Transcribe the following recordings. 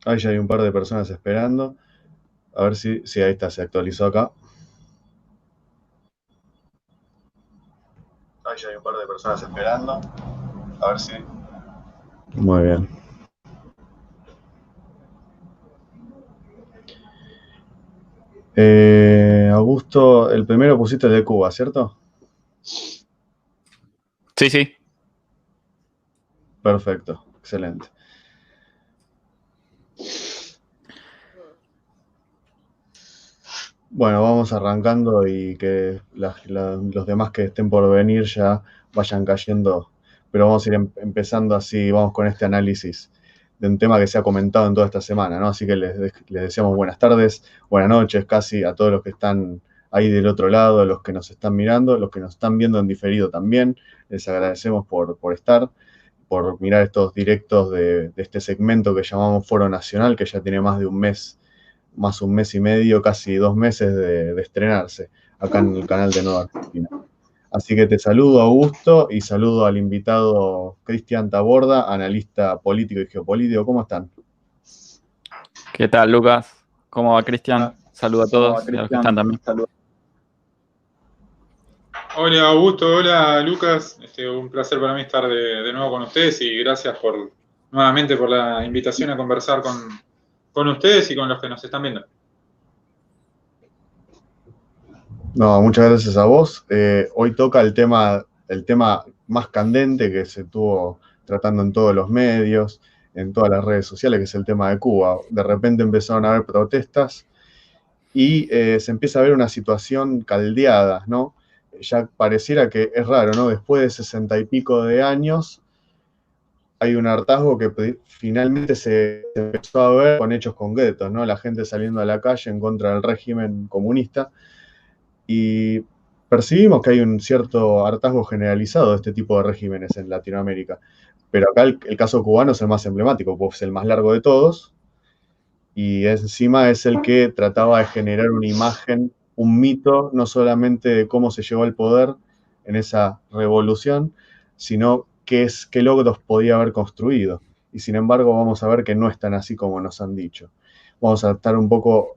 Ahí ya hay un par de personas esperando. A ver si ahí está, se actualizó acá. Ahí ya hay un par de personas esperando. A ver si. Muy bien. Augusto, el primero pusiste el de Cuba, ¿cierto? Sí, sí. Perfecto, excelente. Bueno, vamos arrancando y que los demás que estén por venir ya vayan cayendo, pero vamos a ir empezando así, vamos con este análisis de un tema que se ha comentado en toda esta semana, ¿no? Así que les deseamos buenas tardes, buenas noches casi a todos los que están ahí del otro lado, los que nos están mirando, los que nos están viendo en diferido también, les agradecemos por estar, por mirar estos directos de este segmento que llamamos Foro Nacional, que ya tiene más un mes y medio, casi 2 meses de estrenarse acá en el canal de Nueva Argentina. Así que te saludo, Augusto, y saludo al invitado Cristian Taborda, analista político y geopolítico. ¿Cómo están? ¿Qué tal, Lucas? ¿Cómo va, Cristian? Saludo a ¿Cómo va, todos y a los que están Cristian? también. Saludos. Hola Augusto, hola Lucas, un placer para mí estar de nuevo con ustedes y gracias nuevamente por la invitación a conversar con ustedes y con los que nos están viendo. No, muchas gracias a vos. Hoy toca el tema más candente que se estuvo tratando en todos los medios, en todas las redes sociales, que es el tema de Cuba. De repente empezaron a haber protestas y se empieza a ver una situación caldeada, ¿no? Ya pareciera que es raro, ¿no? Después de 60 y pico de años, hay un hartazgo que finalmente se empezó a ver con hechos concretos, ¿no? La gente saliendo a la calle en contra del régimen comunista y percibimos que hay un cierto hartazgo generalizado de este tipo de regímenes en Latinoamérica. Pero acá el caso cubano es el más emblemático, pues el más largo de todos, y encima es el que trataba de generar una imagen, un mito, no solamente de cómo se llegó al poder en esa revolución, sino qué logros podía haber construido. Y sin embargo vamos a ver que no es tan así como nos han dicho. Vamos a estar un poco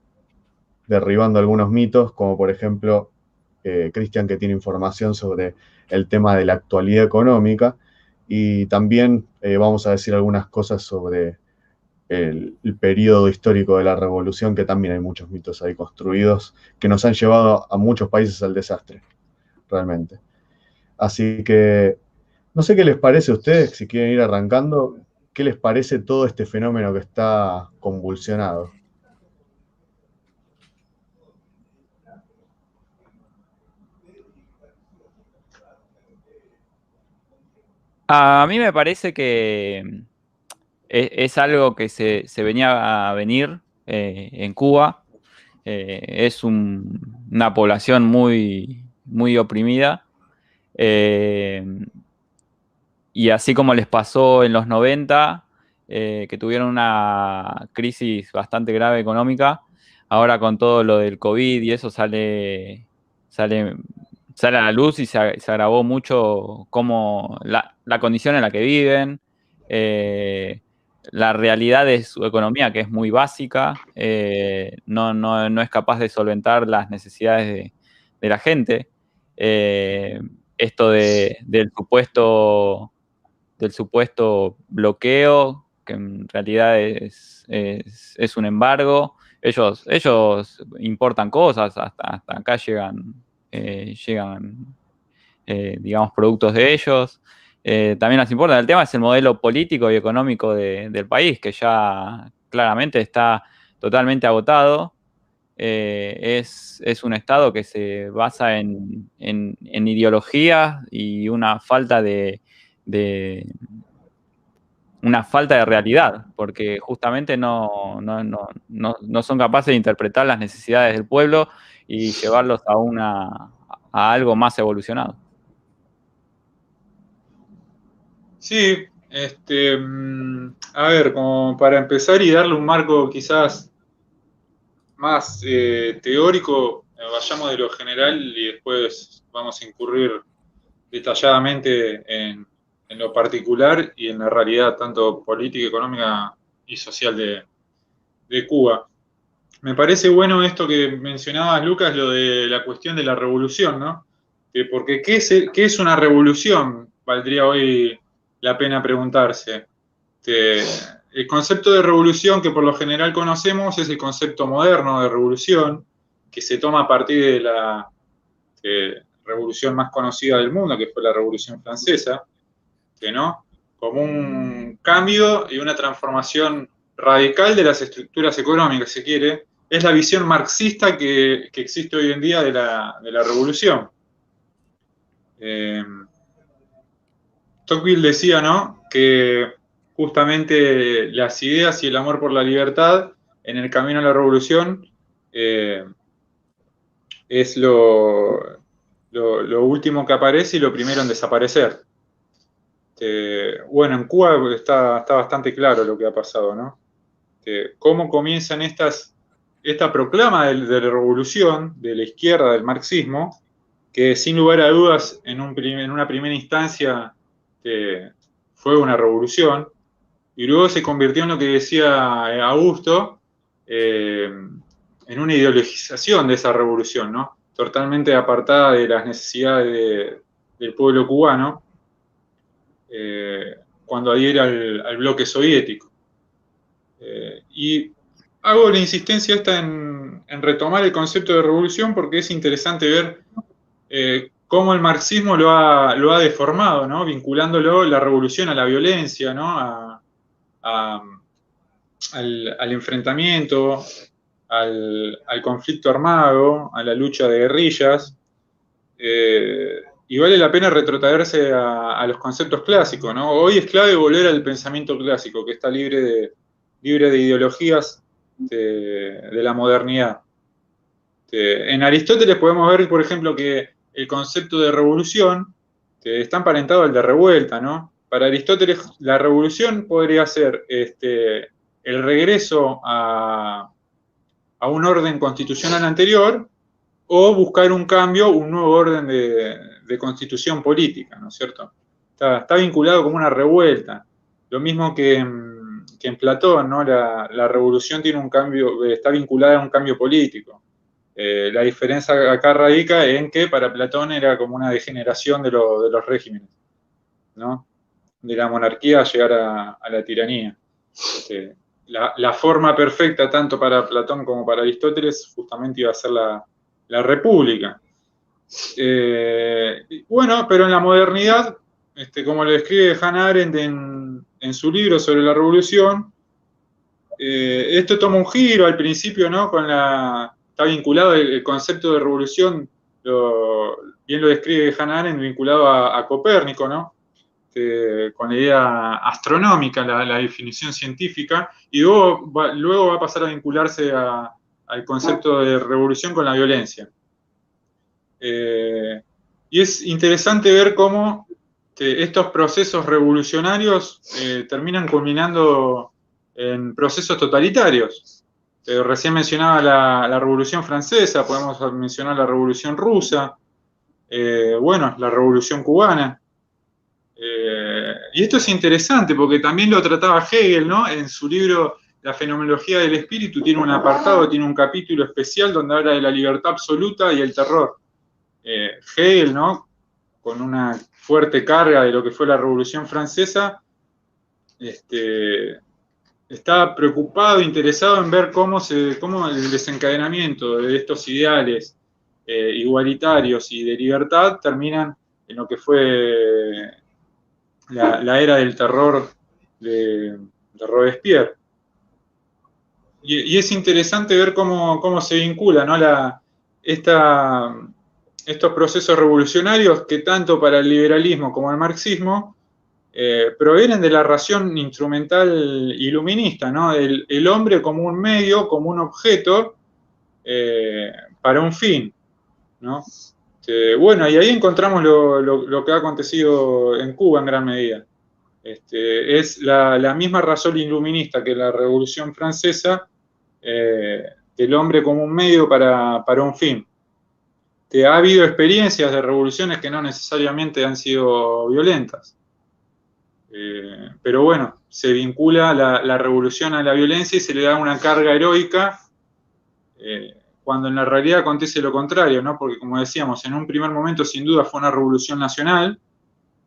derribando algunos mitos, como por ejemplo Cristian, que tiene información sobre el tema de la actualidad económica, y también vamos a decir algunas cosas sobre el periodo histórico de la revolución, que también hay muchos mitos ahí construidos que nos han llevado a muchos países al desastre, realmente. Así que no sé qué les parece a ustedes, si quieren ir arrancando, qué les parece todo este fenómeno que está convulsionado. A mí me parece que es algo que se venía a venir en Cuba. Es una población muy, muy oprimida. eh, y así como les pasó en los 90, que tuvieron una crisis bastante grave económica, ahora con todo lo del COVID y eso sale, sale a la luz y se agravó mucho como la condición en la que viven, eh, la realidad de su economía, que es muy básica, no es capaz de solventar las necesidades de la gente. Eh, Esto del supuesto bloqueo, que en realidad es un embargo. Ellos importan cosas, hasta acá llegan, digamos, productos de ellos. También nos importa. El tema es el modelo político y económico del país, que ya claramente está totalmente agotado. Es un Estado que se basa en ideologías y de- una falta de realidad, porque justamente no son capaces de interpretar las necesidades del pueblo y llevarlos a algo más evolucionado. Sí, a ver, como para empezar y darle un marco quizás más teórico, vayamos de lo general y después vamos a incurrir detalladamente en lo particular y en la realidad tanto política, económica y social de Cuba. Me parece bueno esto que mencionabas, Lucas, lo de la cuestión de la revolución, ¿no? Porque ¿qué es una revolución? Valdría hoy la pena preguntarse. El concepto de revolución que por lo general conocemos es el concepto moderno de revolución, que se toma a partir de la revolución más conocida del mundo, que fue la Revolución Francesa, ¿no? Como un cambio y una transformación radical de las estructuras económicas, si quiere. Es la visión marxista que existe hoy en día de la revolución. Tocqueville decía, ¿no?, que justamente las ideas y el amor por la libertad en el camino a la revolución es lo último que aparece y lo primero en desaparecer. Bueno, en Cuba está bastante claro lo que ha pasado, ¿no? Cómo comienzan esta proclama de la revolución de la izquierda, del marxismo, que sin lugar a dudas en una primera instancia fue una revolución, y luego se convirtió en lo que decía Augusto, en una ideologización de esa revolución, ¿no? Totalmente apartada de las necesidades del pueblo cubano, cuando adhiere al bloque soviético. Y hago la insistencia esta en retomar el concepto de revolución porque es interesante ver cómo el marxismo lo ha deformado, ¿no? Vinculándolo la revolución a la violencia, ¿no? Al enfrentamiento, al conflicto armado, a la lucha de guerrillas. Y vale la pena retrotraerse a los conceptos clásicos, ¿no? Hoy es clave volver al pensamiento clásico, que está libre de ideologías de la modernidad. En Aristóteles podemos ver, por ejemplo, que el concepto de revolución está emparentado al de revuelta, ¿no? Para Aristóteles, la revolución podría ser el regreso a un orden constitucional anterior o buscar un cambio, un nuevo orden de constitución política, ¿no es cierto? Está vinculado como una revuelta. Lo mismo que en Platón, ¿no? La revolución tiene un cambio, está vinculada a un cambio político. La diferencia acá radica en que para Platón era como una degeneración de los regímenes, ¿no? De la monarquía a llegar a la tiranía. La forma perfecta, tanto para Platón como para Aristóteles, justamente iba a ser la república. Bueno, pero en la modernidad, como lo describe Hannah Arendt en su libro sobre la revolución, esto toma un giro al principio, ¿no? Está vinculado el concepto de revolución, bien lo describe Hannah Arendt, vinculado a Copérnico, ¿no? Con la idea astronómica, la definición científica, y luego va a pasar a vincularse al concepto de revolución con la violencia. Y es interesante ver cómo estos procesos revolucionarios terminan culminando en procesos totalitarios. Recién mencionaba la Revolución Francesa, podemos mencionar la Revolución Rusa, bueno, la Revolución Cubana. Y esto es interesante porque también lo trataba Hegel, ¿no? En su libro La fenomenología del espíritu tiene un apartado, tiene un capítulo especial donde habla de la libertad absoluta y el terror. Hegel, ¿no?, con una fuerte carga de lo que fue la Revolución Francesa, está preocupado, interesado en ver cómo el desencadenamiento de estos ideales igualitarios y de libertad terminan en lo que fue la era del terror de Robespierre. Y es interesante ver cómo se vincula, ¿no?, estos procesos revolucionarios que tanto para el liberalismo como el marxismo provienen de la ración instrumental iluminista, ¿no? El hombre como un medio, como un objeto para un fin, ¿no? Bueno, y ahí encontramos lo que ha acontecido en Cuba en gran medida. Es la misma razón iluminista que la Revolución Francesa, el hombre como un medio para un fin. Ha habido experiencias de revoluciones que no necesariamente han sido violentas. Pero bueno, se vincula la revolución a la violencia y se le da una carga heroica, cuando en la realidad acontece lo contrario, ¿no? Porque, como decíamos, en un primer momento sin duda fue una revolución nacional,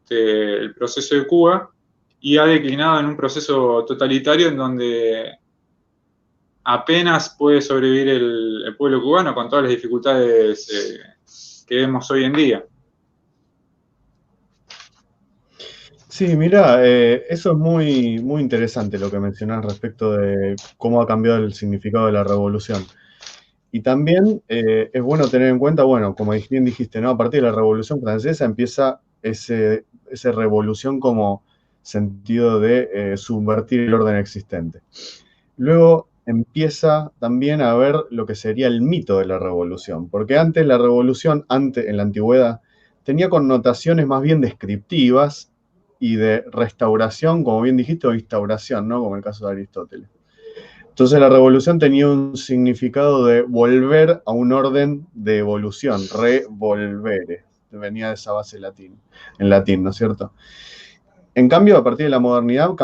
el proceso de Cuba, y ha declinado en un proceso totalitario en donde apenas puede sobrevivir el pueblo cubano con todas las dificultades que vemos hoy en día. Sí, mira, eso es muy, muy interesante lo que mencionás respecto de cómo ha cambiado el significado de la revolución. Y también es bueno tener en cuenta, bueno, como bien dijiste, ¿no? A partir de la Revolución Francesa empieza esa revolución como sentido de subvertir el orden existente. Luego empieza también a ver lo que sería el mito de la revolución, porque antes la revolución, en la antigüedad, tenía connotaciones más bien descriptivas y de restauración, como bien dijiste, o instauración, ¿no? Como el caso de Aristóteles. Entonces la revolución tenía un significado de volver a un orden de evolución, revolvere, venía de esa base en latín, ¿no es cierto? En cambio, a partir de la modernidad, o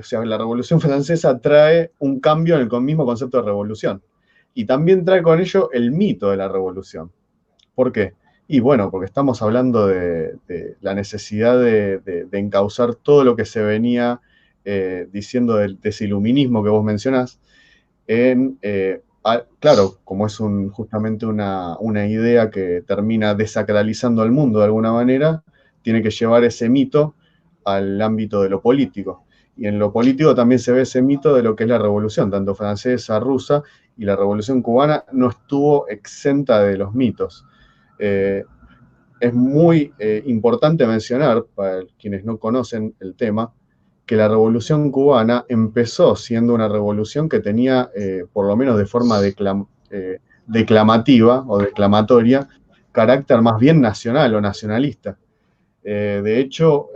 sea, la Revolución Francesa trae un cambio en el mismo concepto de revolución. Y también trae con ello el mito de la revolución. ¿Por qué? Y bueno, porque estamos hablando de la necesidad de encauzar todo lo que se venía diciendo del desiluminismo que vos mencionás, claro, como es justamente una idea que termina desacralizando al mundo de alguna manera, tiene que llevar ese mito al ámbito de lo político. Y en lo político también se ve ese mito de lo que es la revolución, tanto francesa, rusa, y la revolución cubana no estuvo exenta de los mitos. Es muy importante mencionar, para quienes no conocen el tema, que la revolución cubana empezó siendo una revolución que tenía, por lo menos de forma declamativa o declamatoria, carácter más bien nacional o nacionalista. De hecho,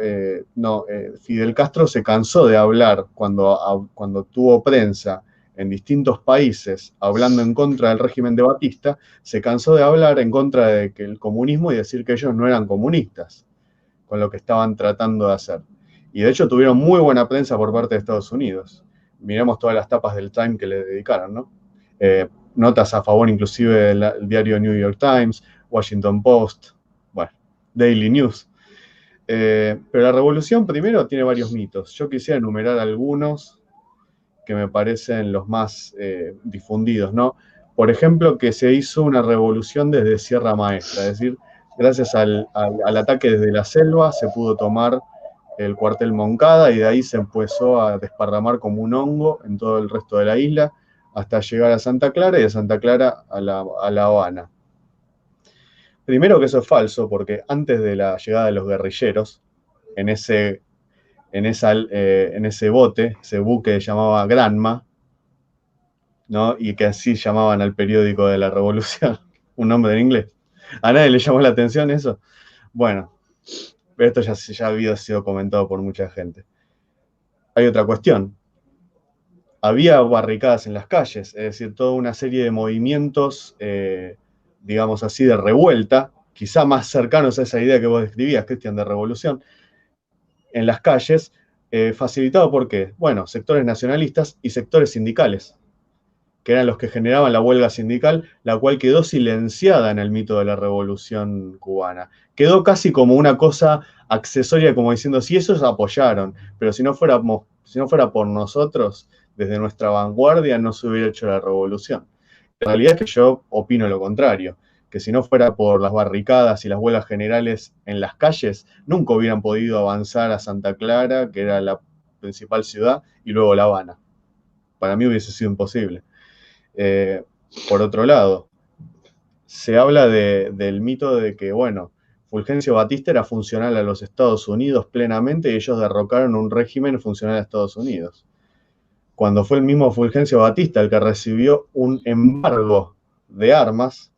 Fidel Castro se cansó de hablar cuando tuvo prensa en distintos países hablando en contra del régimen de Batista, se cansó de hablar en contra del comunismo y decir que ellos no eran comunistas con lo que estaban tratando de hacer. Y de hecho tuvieron muy buena prensa por parte de Estados Unidos. Miremos todas las tapas del Time que le dedicaron, ¿no? Notas a favor inclusive del diario New York Times, Washington Post, bueno, Daily News. Pero la revolución primero tiene varios mitos. Yo quisiera enumerar algunos que me parecen los más difundidos, ¿no? Por ejemplo, que se hizo una revolución desde Sierra Maestra, es decir, gracias al ataque desde la selva se pudo tomar el cuartel Moncada y de ahí se empezó a desparramar como un hongo en todo el resto de la isla hasta llegar a Santa Clara y de Santa Clara a La Habana. Primero que eso es falso, porque antes de la llegada de los guerrilleros, en ese bote, ese buque llamaba Granma, ¿no? Y que así llamaban al periódico de la Revolución, un nombre en inglés. ¿A nadie le llamó la atención eso? Bueno, esto ya había sido comentado por mucha gente. Hay otra cuestión. Había barricadas en las calles, es decir, toda una serie de movimientos, digamos así, de revuelta, quizá más cercanos a esa idea que vos describías, Cristian, de revolución, en las calles, facilitado por qué? Bueno, sectores nacionalistas y sectores sindicales, que eran los que generaban la huelga sindical, la cual quedó silenciada en el mito de la revolución cubana. Quedó casi como una cosa accesoria, como diciendo, sí, esos apoyaron, pero si no fuera por nosotros, desde nuestra vanguardia, no se hubiera hecho la revolución. La realidad es que yo opino lo contrario, que si no fuera por las barricadas y las huelgas generales en las calles, nunca hubieran podido avanzar a Santa Clara, que era la principal ciudad, y luego La Habana. Para mí hubiese sido imposible. Por otro lado, se habla del mito de que, bueno, Fulgencio Batista era funcional a los Estados Unidos plenamente y ellos derrocaron un régimen funcional a Estados Unidos. Cuando fue el mismo Fulgencio Batista el que recibió un embargo de armas,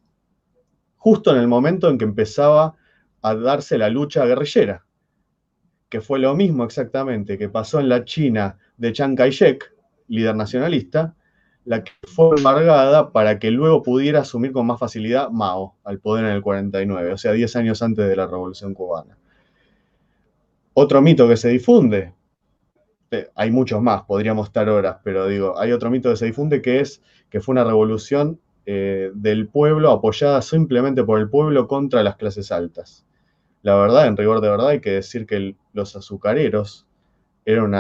justo en el momento en que empezaba a darse la lucha guerrillera, que fue lo mismo exactamente que pasó en la China de Chiang Kai-shek, líder nacionalista, la que fue embargada para que luego pudiera asumir con más facilidad Mao al poder en el 49, o sea, 10 años antes de la Revolución Cubana. Otro mito que se difunde, hay muchos más, podríamos estar horas, pero digo, hay otro mito que se difunde que es que fue una revolución del pueblo, apoyada simplemente por el pueblo contra las clases altas. La verdad, en rigor de verdad, hay que decir que los azucareros eran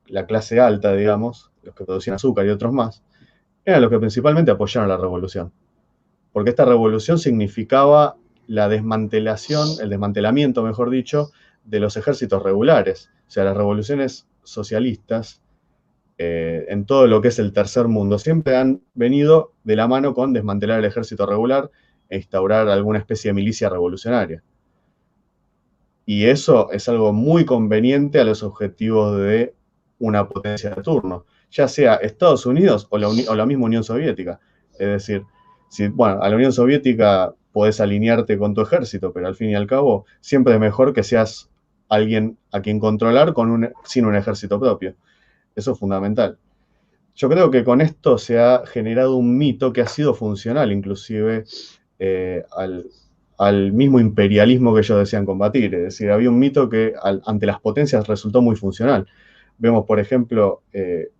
la clase alta, digamos, los que producían azúcar y otros más, eran los que principalmente apoyaron la revolución. Porque esta revolución significaba la desmantelación, el desmantelamiento, mejor dicho, de los ejércitos regulares. O sea, las revoluciones socialistas en todo lo que es el tercer mundo siempre han venido de la mano con desmantelar el ejército regular e instaurar alguna especie de milicia revolucionaria. Y eso es algo muy conveniente a los objetivos de una potencia de turno, ya sea Estados Unidos o la misma Unión Soviética. Es decir, bueno, a la Unión Soviética podés alinearte con tu ejército, pero al fin y al cabo siempre es mejor que seas alguien a quien controlar sin un ejército propio. Eso es fundamental. Yo creo que con esto se ha generado un mito que ha sido funcional inclusive al mismo imperialismo que ellos decían combatir. Es decir, había un mito que ante las potencias resultó muy funcional. Vemos, por ejemplo,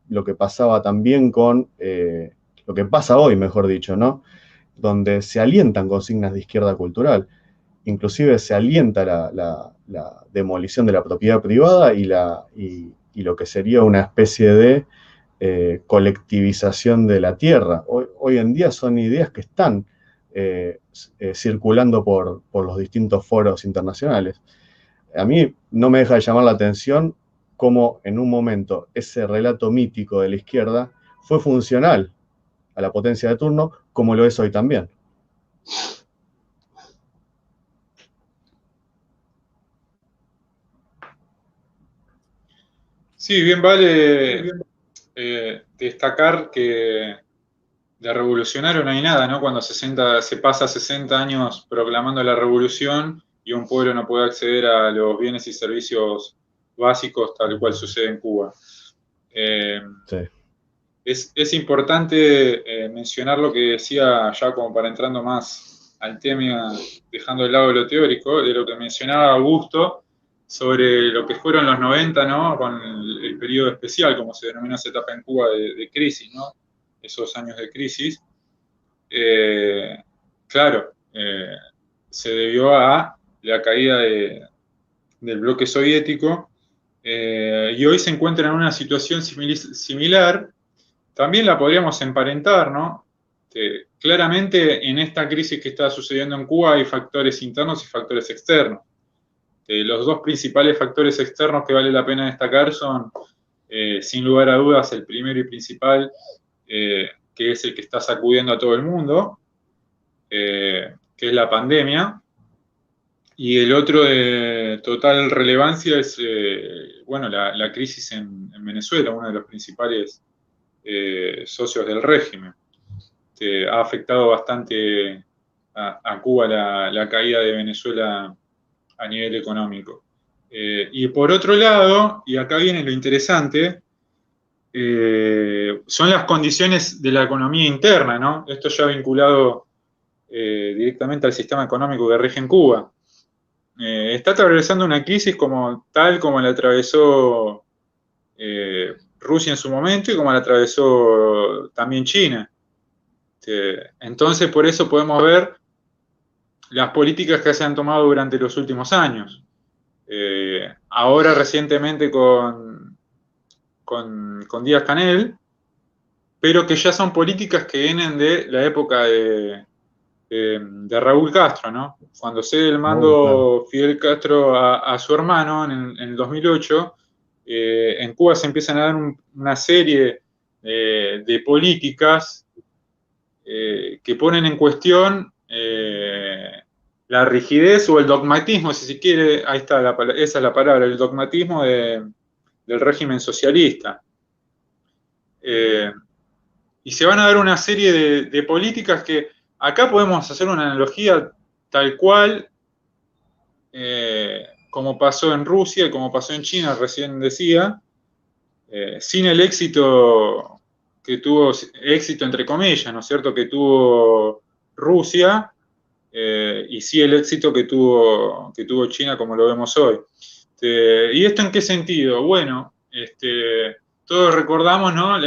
lo que pasaba también lo que pasa hoy, mejor dicho, ¿no? Donde se alientan consignas de izquierda cultural. Inclusive se alienta la demolición de la propiedad privada y lo que sería una especie de colectivización de la tierra. Hoy en día son ideas que están circulando por los distintos foros internacionales. A mí no me deja de llamar la atención cómo en un momento ese relato mítico de la izquierda fue funcional a la potencia de turno, como lo es hoy también. Sí, bien vale destacar que de revolucionario no hay nada, ¿no? Cuando se pasa 60 años proclamando la revolución y un pueblo no puede acceder a los bienes y servicios básicos, tal cual sucede en Cuba. Sí. Es importante mencionar lo que decía, ya como para entrando más al tema, dejando de lado lo teórico, de lo que mencionaba Augusto sobre lo que fueron los 90, ¿no? Con el periodo especial, como se denomina esa etapa en Cuba de crisis, ¿no? Esos años de crisis. Claro, se debió a la caída del bloque soviético y hoy se encuentra en una situación similar. También la podríamos emparentar, ¿no? Claramente en esta crisis que está sucediendo en Cuba hay factores internos y factores externos. Los dos principales factores externos que vale la pena destacar son, sin lugar a dudas, el primero y principal, que es el que está sacudiendo a todo el mundo, que es la pandemia, y el otro de total relevancia es, bueno, la crisis en Venezuela, uno de los principales socios del régimen. Ha afectado bastante a Cuba la caída de Venezuela a nivel económico. Y por otro lado, y acá viene lo interesante, son las condiciones de la economía interna, ¿no? Esto ya vinculado directamente al sistema económico que rige en Cuba. Está atravesando una crisis tal como la atravesó Rusia en su momento y como la atravesó también China. Entonces, por eso podemos ver las políticas que se han tomado durante los últimos años. Ahora recientemente con Díaz-Canel, pero que ya son políticas que vienen de la época de Raúl Castro, ¿no? Cuando cede el mando Fidel Castro a su hermano en el 2008, en Cuba se empiezan a dar una serie de políticas que ponen en cuestión la rigidez o el dogmatismo, si se quiere, ahí está, esa es la palabra, el dogmatismo del régimen socialista. Y se van a dar una serie de políticas que acá podemos hacer una analogía tal cual como pasó en Rusia y como pasó en China, recién decía, sin el éxito que tuvo, éxito entre comillas, ¿no es cierto?, que tuvo Rusia, y sí el éxito que tuvo China como lo vemos hoy. ¿Y esto en qué sentido? Bueno, Todos recordamos, ¿no?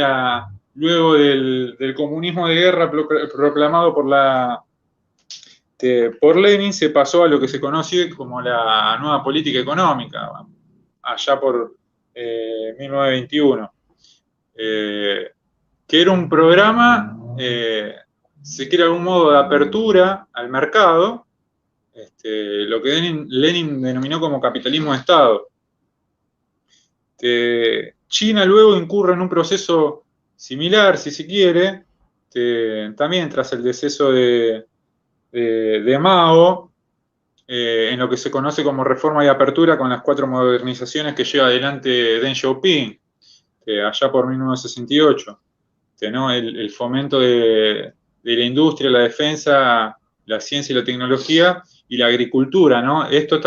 Luego del comunismo de guerra proclamado por Lenin, se pasó a lo que se conoce como la nueva política económica, allá por 1921, que era un programa, se quiere de algún modo, de apertura al mercado, lo que Lenin denominó como capitalismo de Estado. China luego incurre en un proceso similar, si se quiere, también tras el deceso de Mao, en lo que se conoce como reforma y apertura, con las 4 modernizaciones que lleva adelante Deng Xiaoping, allá por 1968, ¿no? El fomento de la industria, la defensa, la ciencia y la tecnología y la agricultura, ¿no? Esto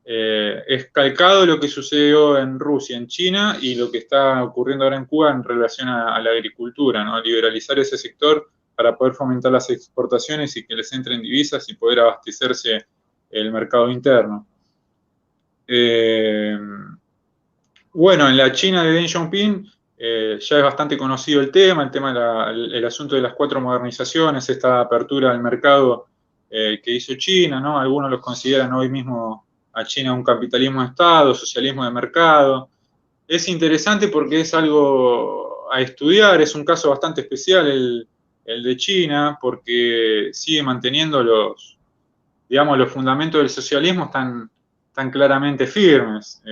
es calcado de lo que sucedió en Rusia, en China, y lo que está ocurriendo ahora en Cuba en relación a la agricultura, ¿no? Liberalizar ese sector para poder fomentar las exportaciones y que les entren divisas y poder abastecerse el mercado interno. Bueno, en la China de Deng Xiaoping ya es bastante conocido el tema el asunto de las 4 modernizaciones, esta apertura al mercado que hizo China, ¿no? Algunos los consideran hoy mismo a China un capitalismo de Estado, socialismo de mercado. Es interesante porque es algo a estudiar, es un caso bastante especial el de China, porque sigue manteniendo los fundamentos del socialismo tan claramente firmes.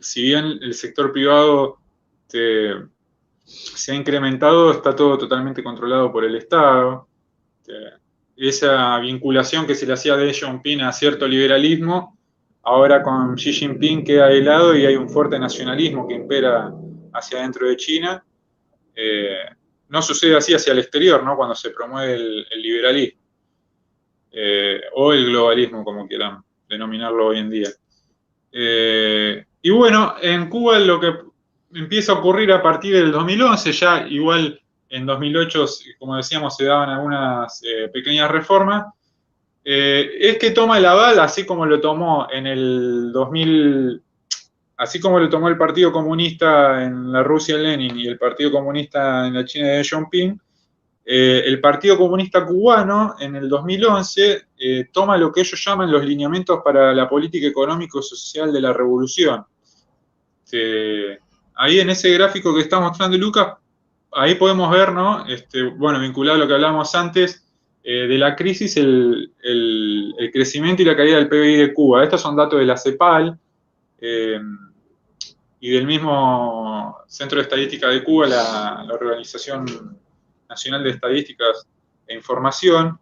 Si bien el sector privado se ha incrementado, está todo totalmente controlado por el Estado. Esa vinculación que se le hacía de Deng Xiaoping a cierto liberalismo, ahora con Xi Jinping queda de lado y hay un fuerte nacionalismo que impera hacia adentro de China. No sucede así hacia el exterior, ¿no? Cuando se promueve el liberalismo, o el globalismo, como quieran denominarlo hoy en día. Y bueno, en Cuba lo que empieza a ocurrir a partir del 2011, ya igual en 2008, como decíamos, se daban algunas pequeñas reformas, es que toma el aval, así como lo tomó en el 2000, así como lo tomó el Partido Comunista en la Rusia Lenin y el Partido Comunista en la China de Deng Xiaoping, el Partido Comunista Cubano en el 2011 toma lo que ellos llaman los lineamientos para la política económico-social de la revolución. Ahí en ese gráfico que está mostrando Lucas, ahí podemos ver, ¿no? Bueno, vinculado a lo que hablábamos antes, de la crisis, el crecimiento y la caída del PBI de Cuba. Estos son datos de la CEPAL y del mismo Centro de Estadística de Cuba, la Organización Nacional de Estadísticas e Información,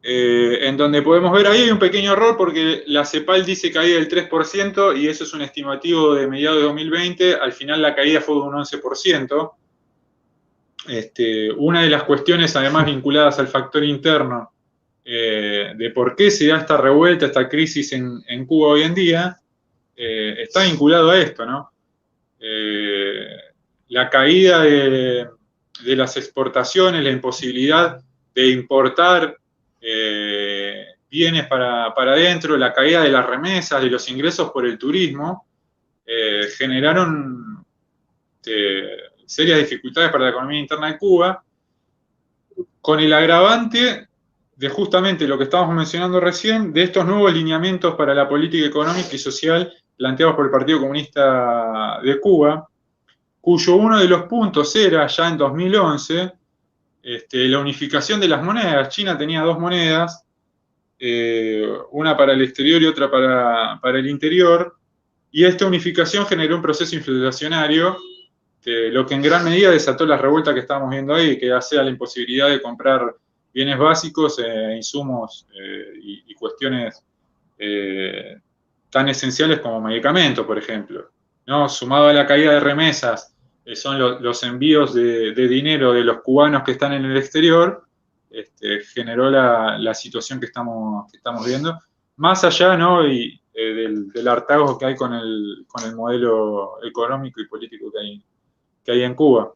en donde podemos ver, ahí hay un pequeño error porque la CEPAL dice caída del 3% y eso es un estimativo de mediados de 2020, al final la caída fue de un 11%. Una de las cuestiones, además vinculadas al factor interno, de por qué se da esta revuelta, esta crisis en Cuba hoy en día, está vinculado a esto, ¿no? La caída de las exportaciones, la imposibilidad de importar bienes para adentro, la caída de las remesas, de los ingresos por el turismo, generaron serias dificultades para la economía interna de Cuba, con el agravante de justamente lo que estábamos mencionando recién, de estos nuevos lineamientos para la política económica y social planteados por el Partido Comunista de Cuba, cuyo uno de los puntos era, ya en 2011, la unificación de las monedas. China tenía 2 monedas, una para el exterior y otra para el interior, y esta unificación generó un proceso inflacionario, lo que en gran medida desató la revuelta que estamos viendo ahí, que hace a la imposibilidad de comprar bienes básicos, insumos y cuestiones tan esenciales como medicamentos, por ejemplo, ¿no? Sumado a la caída de remesas, son los envíos de dinero de los cubanos que están en el exterior, generó la situación que estamos viendo, más allá, ¿no? Del hartazgo que hay con el modelo económico y político que hay en Cuba.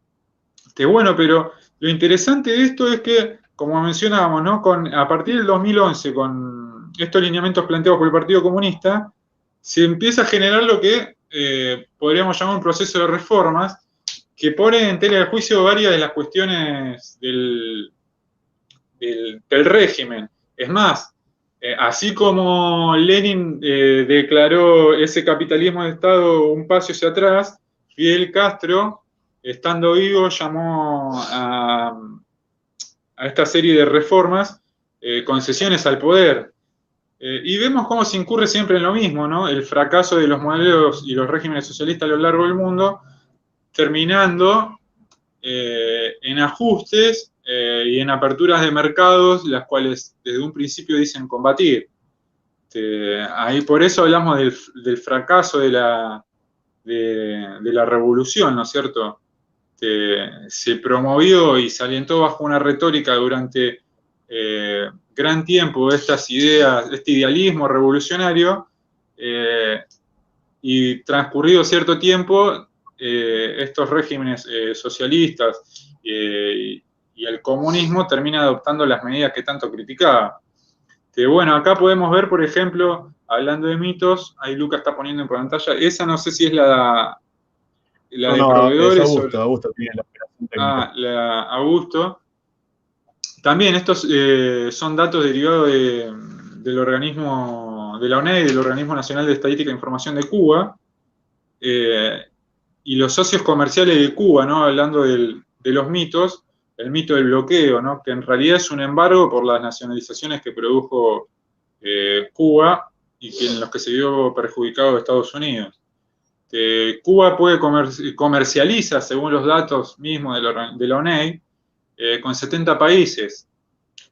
Bueno, pero lo interesante de esto es que, como mencionábamos, ¿no? A partir del 2011, con estos lineamientos planteados por el Partido Comunista, se empieza a generar lo que podríamos llamar un proceso de reformas que pone en tela de juicio varias de las cuestiones del régimen. Es más, así como Lenin declaró ese capitalismo de Estado un paso hacia atrás, Fidel Castro, estando vivo, llamó a esta serie de reformas concesiones al poder. Y vemos cómo se incurre siempre en lo mismo, ¿no? El fracaso de los modelos y los regímenes socialistas a lo largo del mundo, terminando en ajustes y en aperturas de mercados, las cuales desde un principio dicen combatir. Ahí por eso hablamos del fracaso de la revolución, ¿no es cierto? Se promovió y se alentó bajo una retórica durante gran tiempo estas ideas, este idealismo revolucionario, y transcurrido cierto tiempo, estos regímenes socialistas y el comunismo terminan adoptando las medidas que tanto criticaba. Bueno, acá podemos ver, por ejemplo, hablando de mitos, ahí Lucas está poniendo en pantalla, esa no sé si es la de proveedores. Es Augusto tiene la operación técnica. La Augusto. También estos son datos derivados del organismo, de la ONED, del Organismo Nacional de Estadística e Información de Cuba, y los socios comerciales de Cuba, ¿no? Hablando de los mitos, el mito del bloqueo, ¿no? Que en realidad es un embargo por las nacionalizaciones que produjo Cuba y en los que se vio perjudicado Estados Unidos. Cuba comercializa, según los datos mismos de la ONED, con 70 países,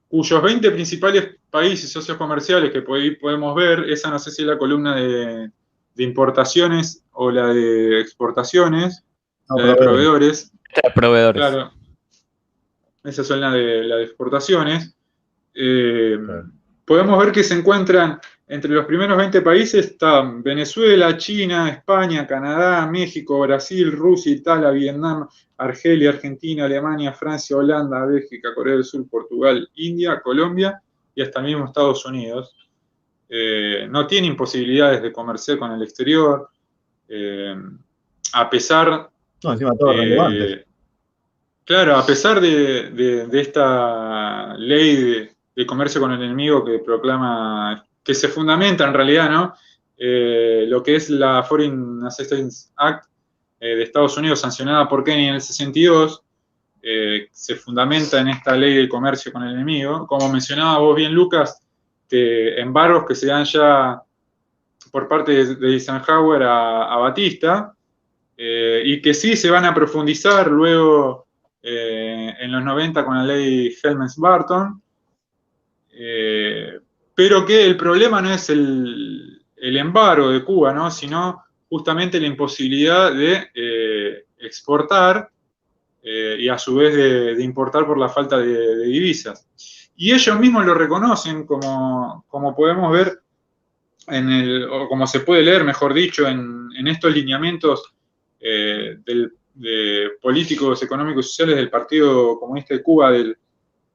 cuyos 20 principales países socios comerciales que podemos ver, esa no sé si es la columna de importaciones o la de exportaciones, no, la de proveedores. Claro, esa son la de exportaciones. Claro. Podemos ver que se encuentran entre los primeros 20 países, están Venezuela, China, España, Canadá, México, Brasil, Rusia, Italia, Vietnam, Argelia, Argentina, Alemania, Francia, Holanda, Bélgica, Corea del Sur, Portugal, India, Colombia y hasta mismo Estados Unidos. No tienen posibilidades de comerciar con el exterior, a pesar... No, encima todo relevante. Claro, a pesar de esta ley de comercio con el enemigo que proclama, que se fundamenta en realidad, ¿no? Lo que es la Foreign Assistance Act de Estados Unidos, sancionada por Kennedy en el 62, se fundamenta en esta ley de comercio con el enemigo. Como mencionaba vos bien, Lucas, embargos que se dan ya por parte de Eisenhower a Batista, y que sí se van a profundizar luego en los 90 con la ley Helms-Burton, pero que el problema no es el embargo de Cuba, ¿no? Sino justamente la imposibilidad de exportar y a su vez de importar por la falta de divisas. Y ellos mismos lo reconocen, como podemos ver, o como se puede leer, mejor dicho, en estos lineamientos de políticos económicos y sociales del Partido Comunista de Cuba,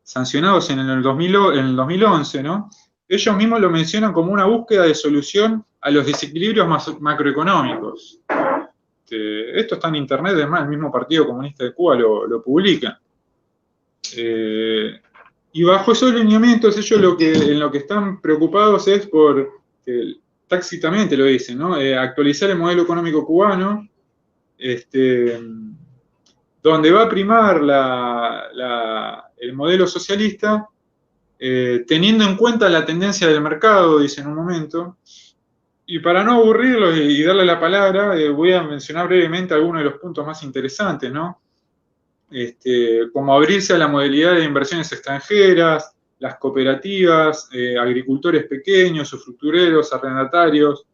sancionados en el 2011, ¿no? Ellos mismos lo mencionan como una búsqueda de solución a los desequilibrios macroeconómicos. Esto está en internet, además el mismo Partido Comunista de Cuba lo publica. Y bajo esos lineamientos, ellos en lo que están preocupados es por, tácitamente lo dicen, ¿no? Actualizar el modelo económico cubano, donde va a primar el modelo socialista, teniendo en cuenta la tendencia del mercado, dice en un momento. Y para no aburrirlos y darle la palabra, voy a mencionar brevemente algunos de los puntos más interesantes, ¿no? Como abrirse a la modalidad de inversiones extranjeras, las cooperativas, agricultores pequeños, usufructueros, arrendatarios,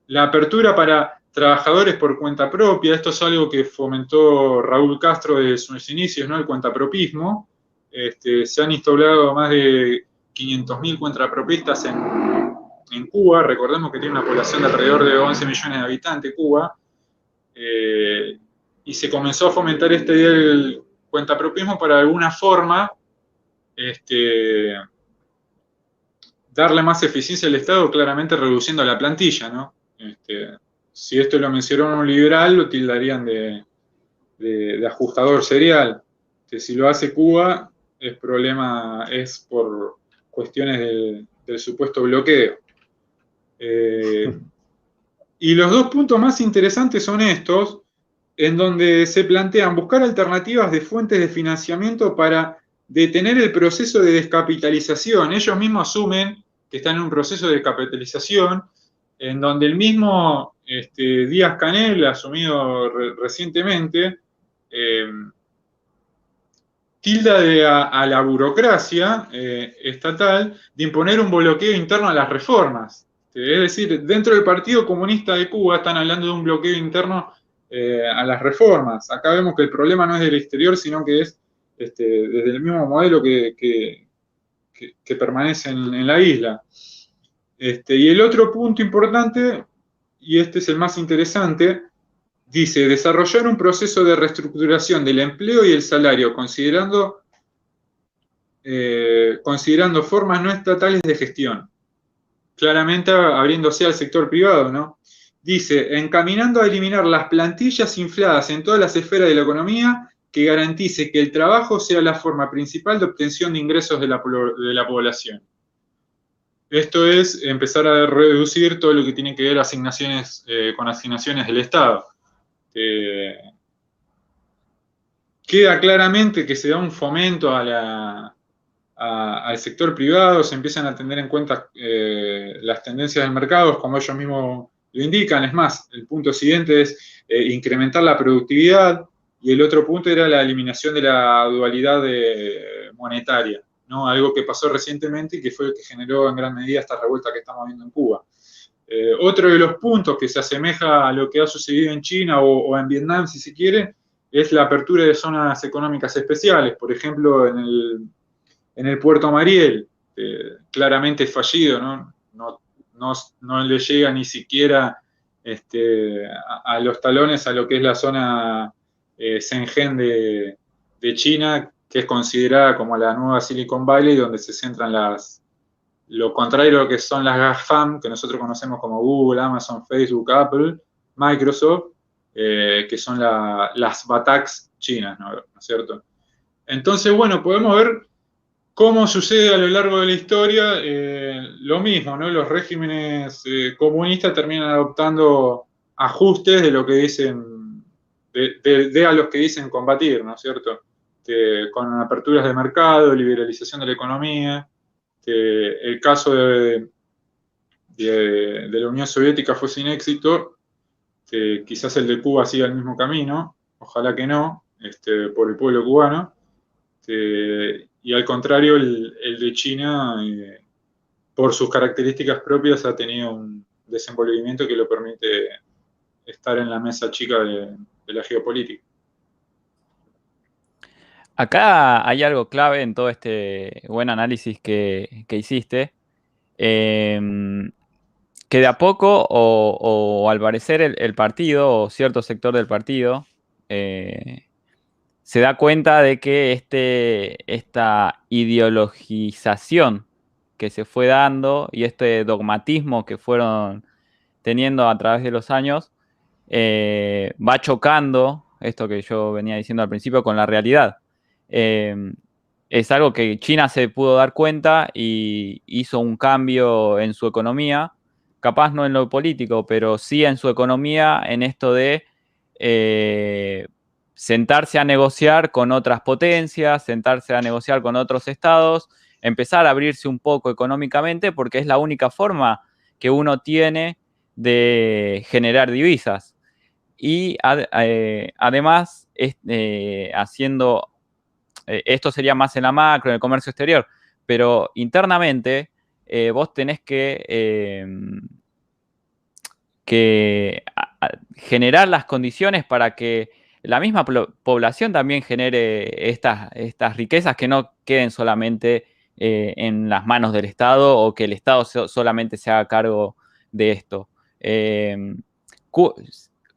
la apertura para trabajadores por cuenta propia. Esto es algo que fomentó Raúl Castro desde sus inicios, ¿no? El cuentapropismo. Se han instalado más de 500.000 cuentapropistas en Cuba. Recordemos que tiene una población de alrededor de 11 millones de habitantes Cuba. Y se comenzó a fomentar esta idea del cuentapropismo para de alguna forma darle más eficiencia al Estado, claramente reduciendo la plantilla, ¿no? si esto lo menciona un liberal, lo tildarían de ajustador serial. Que si lo hace Cuba, el problema es por cuestiones del supuesto bloqueo. Y los dos puntos más interesantes son estos, en donde se plantean buscar alternativas de fuentes de financiamiento para detener el proceso de descapitalización. Ellos mismos asumen que están en un proceso de descapitalización, en donde el mismo Díaz-Canel, asumido recientemente, tilda a la burocracia estatal de imponer un bloqueo interno a las reformas. Es decir, dentro del Partido Comunista de Cuba están hablando de un bloqueo interno a las reformas. Acá vemos que el problema no es del exterior, sino que es desde el mismo modelo que permanece en la isla. Y el otro punto importante, y este es el más interesante, dice, desarrollar un proceso de reestructuración del empleo y el salario, considerando formas no estatales de gestión, claramente abriéndose al sector privado, ¿no? Dice, encaminando a eliminar las plantillas infladas en todas las esferas de la economía que garantice que el trabajo sea la forma principal de obtención de ingresos de la población. Esto es empezar a reducir todo lo que tiene que ver con asignaciones del Estado. Queda claramente que se da un fomento al sector privado, se empiezan a tener en cuenta las tendencias del mercado, como ellos mismos lo indican. Es más, el punto siguiente es incrementar la productividad, y el otro punto era la eliminación de la dualidad monetaria, ¿no? Algo que pasó recientemente y que fue el que generó en gran medida esta revuelta que estamos viendo en Cuba. Otro de los puntos que se asemeja a lo que ha sucedido en China o en Vietnam, si se quiere, es la apertura de zonas económicas especiales. Por ejemplo, en el Puerto Mariel, claramente fallido, ¿no? No le llega ni siquiera a los talones a lo que es la zona Shenzhen de China, que es considerada como la nueva Silicon Valley, donde se centran lo contrario a lo que son las GAFAM, que nosotros conocemos como Google, Amazon, Facebook, Apple, Microsoft, que son las BATAX chinas, ¿no es cierto? Entonces, bueno, podemos ver cómo sucede a lo largo de la historia lo mismo, ¿no? Los regímenes comunistas terminan adoptando ajustes de lo que dicen, a los que dicen combatir, ¿no es cierto? Con aperturas de mercado, liberalización de la economía. El caso de la Unión Soviética fue sin éxito, quizás el de Cuba siga el mismo camino, ojalá que no, por el pueblo cubano. Y al contrario, el de China, por sus características propias, ha tenido un desenvolvimiento que lo permite estar en la mesa chica de la geopolítica. Acá hay algo clave en todo este buen análisis que hiciste, que de a poco, o al parecer el partido, o cierto sector del partido, se da cuenta de que esta ideologización que se fue dando y este dogmatismo que fueron teniendo a través de los años, va chocando, esto que yo venía diciendo al principio, con la realidad. Es algo que China se pudo dar cuenta y hizo un cambio en su economía, capaz no en lo político, pero sí en su economía, en esto de sentarse a negociar con otras potencias, sentarse a negociar con otros estados, empezar a abrirse un poco económicamente, porque es la única forma que uno tiene de generar divisas. Y además, haciendo, esto sería más en la macro, en el comercio exterior, pero internamente vos tenés que generar las condiciones para que la misma población también genere estas riquezas, que no queden solamente en las manos del Estado, o que el Estado solamente se haga cargo de esto.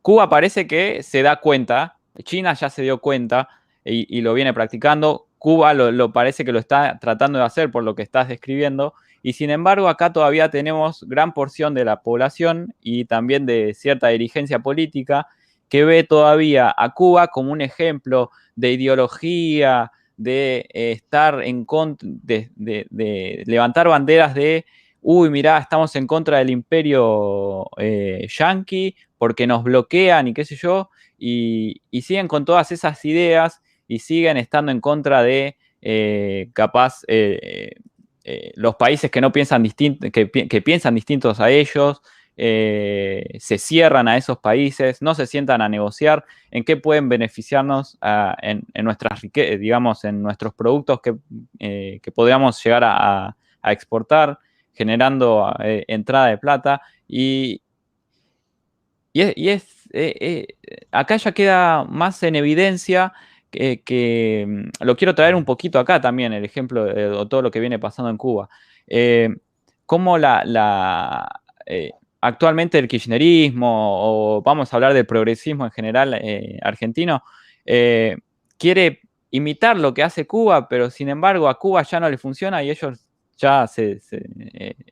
Cuba parece que se da cuenta, China ya se dio cuenta y lo viene practicando. Cuba lo parece que lo está tratando de hacer por lo que estás describiendo, Y sin embargo, acá todavía tenemos gran porción de la población y también de cierta dirigencia política que ve todavía a Cuba como un ejemplo de ideología, de estar en contra, de levantar banderas de, uy, mirá, estamos en contra del imperio yanqui porque nos bloquean y qué sé yo, y siguen con todas esas ideas y siguen estando en contra de los países que no piensan que piensan distintos a ellos, se cierran a esos países, no se sientan a negociar en qué pueden beneficiarnos en nuestras riquezas, digamos, en nuestros productos que podríamos llegar a exportar, generando entrada de plata. Acá ya queda más en evidencia lo quiero traer un poquito acá también, el ejemplo o todo lo que viene pasando en Cuba. Cómo actualmente el kirchnerismo, o vamos a hablar del progresismo en general argentino, quiere imitar lo que hace Cuba, pero sin embargo a Cuba ya no le funciona y ellos ya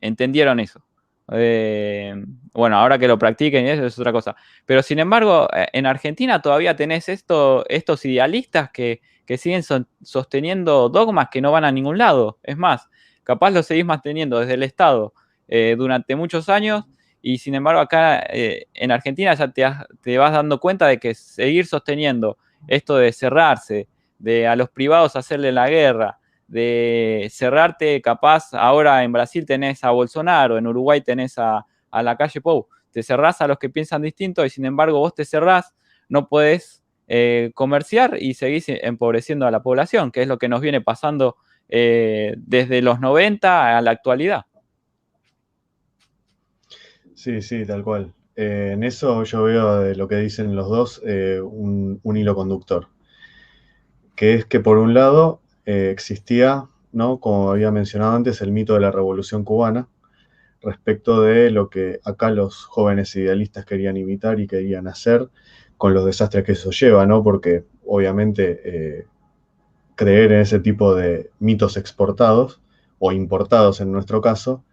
entendieron eso. Bueno, ahora que lo practiquen y eso es otra cosa. Pero sin embargo, en Argentina todavía tenés estos idealistas que siguen sosteniendo dogmas que no van a ningún lado. Es más, capaz lo seguís manteniendo desde el Estado durante muchos años y sin embargo acá en Argentina ya te vas dando cuenta de que seguir sosteniendo esto de cerrarse, de a los privados hacerle la guerra, de cerrarte, capaz ahora en Brasil tenés a Bolsonaro, en Uruguay tenés a la calle Pou, te cerrás a los que piensan distinto y sin embargo vos te cerrás, no podés comerciar y seguís empobreciendo a la población, que es lo que nos viene pasando desde los 90 a la actualidad. Sí, sí, tal cual. En eso yo veo de lo que dicen los dos un hilo conductor, que es que por un lado existía, ¿no? Como había mencionado antes, el mito de la Revolución Cubana, respecto de lo que acá los jóvenes idealistas querían imitar y querían hacer con los desastres que eso lleva, ¿no? Porque obviamente creer en ese tipo de mitos exportados o importados en nuestro caso,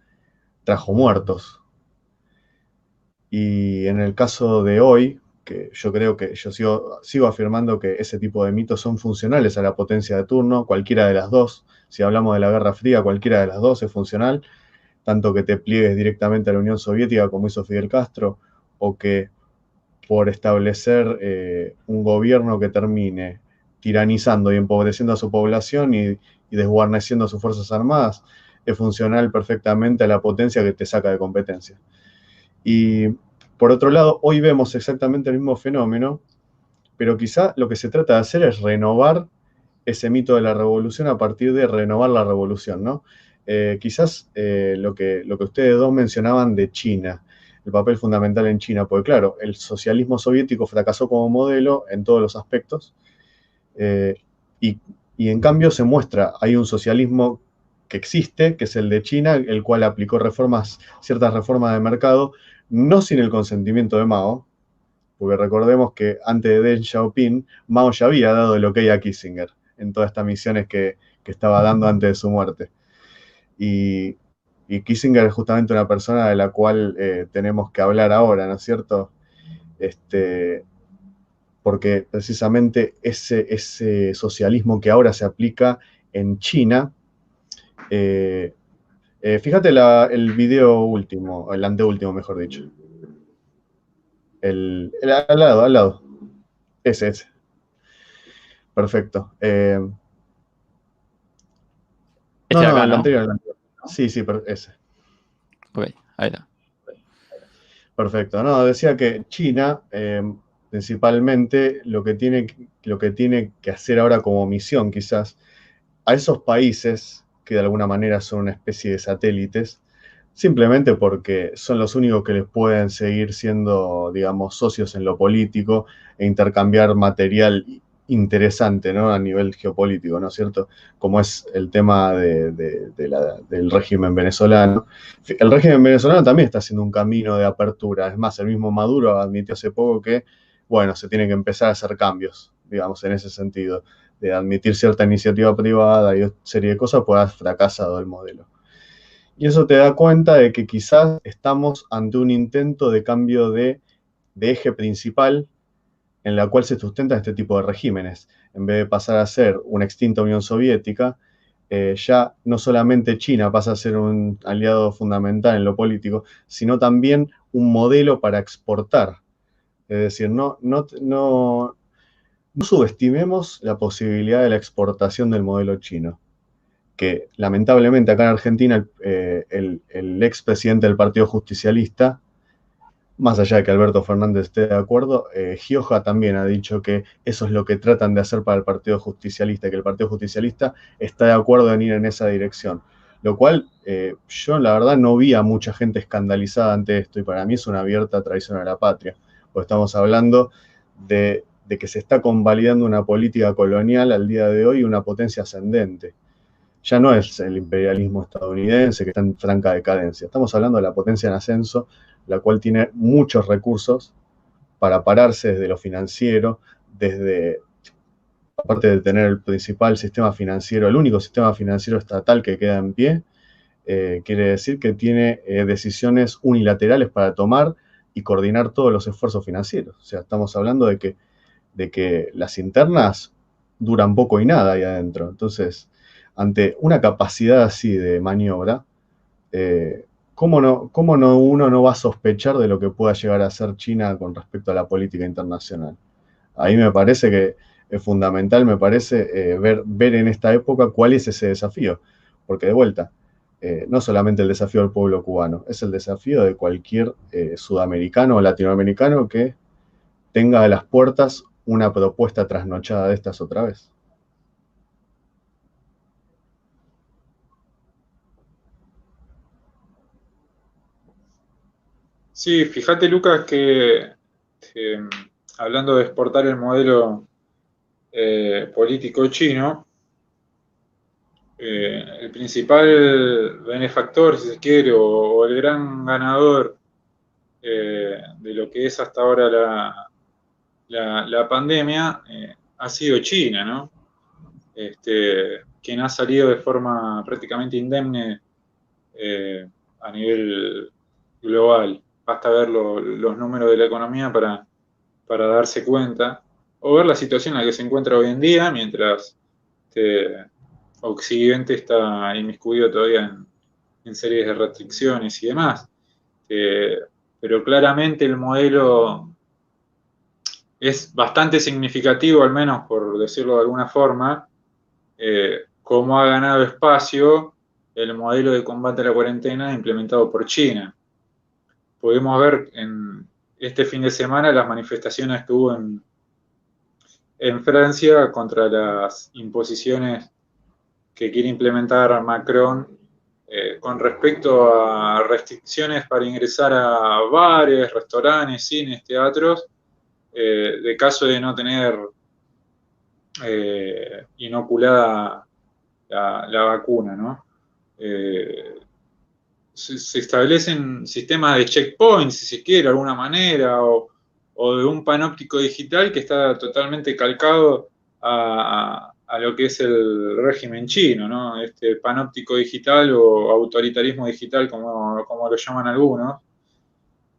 trajo muertos. Y en el caso de hoy, que yo creo que yo sigo afirmando que ese tipo de mitos son funcionales a la potencia de turno, cualquiera de las dos. Si hablamos de la Guerra Fría, cualquiera de las dos es funcional, tanto que te pliegues directamente a la Unión Soviética como hizo Fidel Castro, o que por establecer un gobierno que termine tiranizando y empobreciendo a su población y desguarneciendo a sus Fuerzas Armadas, es funcional perfectamente a la potencia que te saca de competencia. Y por otro lado, hoy vemos exactamente el mismo fenómeno, pero quizá lo que se trata de hacer es renovar ese mito de la revolución a partir de renovar la revolución, ¿no? Quizás lo que ustedes dos mencionaban de China, el papel fundamental en China, porque claro, el socialismo soviético fracasó como modelo en todos los aspectos, y en cambio se muestra, hay un socialismo que existe, que es el de China, el cual aplicó ciertas reformas de mercado, no sin el consentimiento de Mao, porque recordemos que antes de Deng Xiaoping, Mao ya había dado el ok a Kissinger en todas estas misiones que estaba dando antes de su muerte. Y Kissinger es justamente una persona de la cual tenemos que hablar ahora, ¿no es cierto? Porque precisamente ese socialismo que ahora se aplica en China, fíjate el video último, el anteúltimo, mejor dicho. Al lado. Ese. Perfecto. Este de acá, el ¿no? anterior. Sí, ese. Ok, ahí está. Perfecto. No, decía que China, principalmente, lo que tiene que hacer ahora como misión, quizás, a esos países que de alguna manera son una especie de satélites, simplemente porque son los únicos que les pueden seguir siendo, digamos, socios en lo político e intercambiar material interesante, ¿no? A nivel geopolítico, ¿no es cierto? Como es el tema del régimen venezolano. El régimen venezolano también está haciendo un camino de apertura. Es más, el mismo Maduro admitió hace poco que, bueno, se tienen que empezar a hacer cambios, digamos, en ese sentido, de admitir cierta iniciativa privada y una serie de cosas, pues ha fracasado el modelo. Y eso te da cuenta de que quizás estamos ante un intento de cambio de eje principal en la cual se sustentan este tipo de regímenes. En vez de pasar a ser una extinta Unión Soviética, ya no solamente China pasa a ser un aliado fundamental en lo político, sino también un modelo para exportar. Es decir, no subestimemos la posibilidad de la exportación del modelo chino, que lamentablemente acá en Argentina el expresidente del Partido Justicialista, más allá de que Alberto Fernández esté de acuerdo, Gioja también ha dicho que eso es lo que tratan de hacer para el Partido Justicialista, que el Partido Justicialista está de acuerdo en ir en esa dirección. Lo cual yo la verdad no vi a mucha gente escandalizada ante esto y para mí es una abierta traición a la patria, porque estamos hablando de que se está convalidando una política colonial al día de hoy, una potencia ascendente. Ya no es el imperialismo estadounidense que está en franca decadencia. Estamos hablando de la potencia en ascenso, la cual tiene muchos recursos para pararse desde lo financiero, aparte de tener el principal sistema financiero, el único sistema financiero estatal que queda en pie, quiere decir que tiene decisiones unilaterales para tomar y coordinar todos los esfuerzos financieros. O sea, estamos hablando de que las internas duran poco y nada ahí adentro. Entonces, ante una capacidad así de maniobra, ¿cómo no uno no va a sospechar de lo que pueda llegar a hacer China con respecto a la política internacional? Ahí me parece que es fundamental, me parece, ver en esta época cuál es ese desafío. Porque de vuelta, no solamente el desafío del pueblo cubano, es el desafío de cualquier sudamericano o latinoamericano que tenga a las puertas una propuesta trasnochada de estas otra vez. Sí, fíjate, Lucas, que, hablando de exportar el modelo político chino, el principal benefactor, si se quiere, o el gran ganador de lo que es hasta ahora la pandemia, ha sido China, ¿no? Quien ha salido de forma prácticamente indemne a nivel global. Basta ver los números de la economía para darse cuenta, o ver la situación en la que se encuentra hoy en día, mientras Occidente está inmiscuido todavía en series de restricciones y demás. Pero claramente el modelo es bastante significativo, al menos por decirlo de alguna forma, cómo ha ganado espacio el modelo de combate a la cuarentena implementado por China. Pudimos ver en este fin de semana las manifestaciones que hubo en Francia contra las imposiciones que quiere implementar Macron con respecto a restricciones para ingresar a bares, restaurantes, cines, teatros, de caso de no tener inoculada la vacuna, ¿no? Se establecen sistemas de checkpoints, si se quiere, de alguna manera, o de un panóptico digital que está totalmente calcado a lo que es el régimen chino, ¿no? Este panóptico digital o autoritarismo digital, como lo llaman algunos,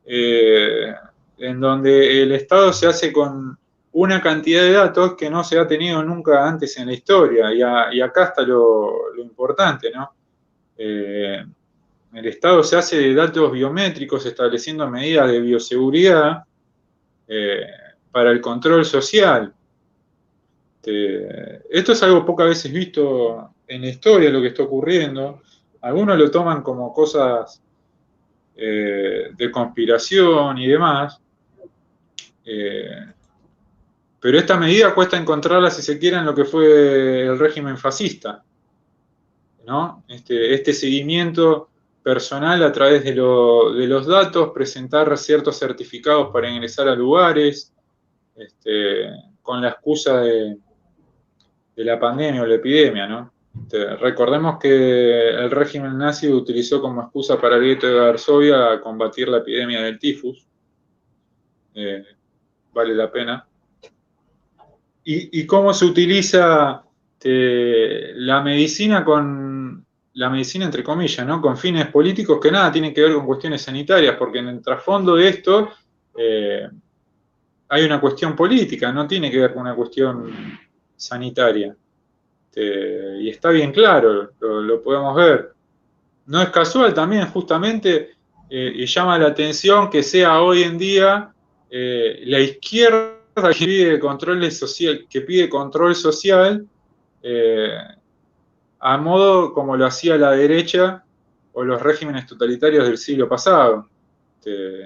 en donde el Estado se hace con una cantidad de datos que no se ha tenido nunca antes en la historia, y acá está lo importante, ¿no? El Estado se hace de datos biométricos estableciendo medidas de bioseguridad para el control social. Esto es algo pocas veces visto en la historia, lo que está ocurriendo. Algunos lo toman como cosas de conspiración y demás, pero esta medida cuesta encontrarla, si se quiere, en lo que fue el régimen fascista, ¿no? Este seguimiento personal a través de los datos, presentar ciertos certificados para ingresar a lugares, con la excusa de la pandemia o la epidemia, ¿no? Recordemos que el régimen nazi utilizó como excusa para el gueto de Varsovia combatir la epidemia del tifus. Vale la pena. ¿Y cómo se utiliza la medicina con la medicina entre comillas, ¿no? Con fines políticos que nada tienen que ver con cuestiones sanitarias, porque en el trasfondo de esto hay una cuestión política, no tiene que ver con una cuestión sanitaria. Y está bien claro, lo podemos ver. No es casual también, justamente, y llama la atención que sea hoy en día la izquierda que pide control social a modo como lo hacía la derecha o los regímenes totalitarios del siglo pasado.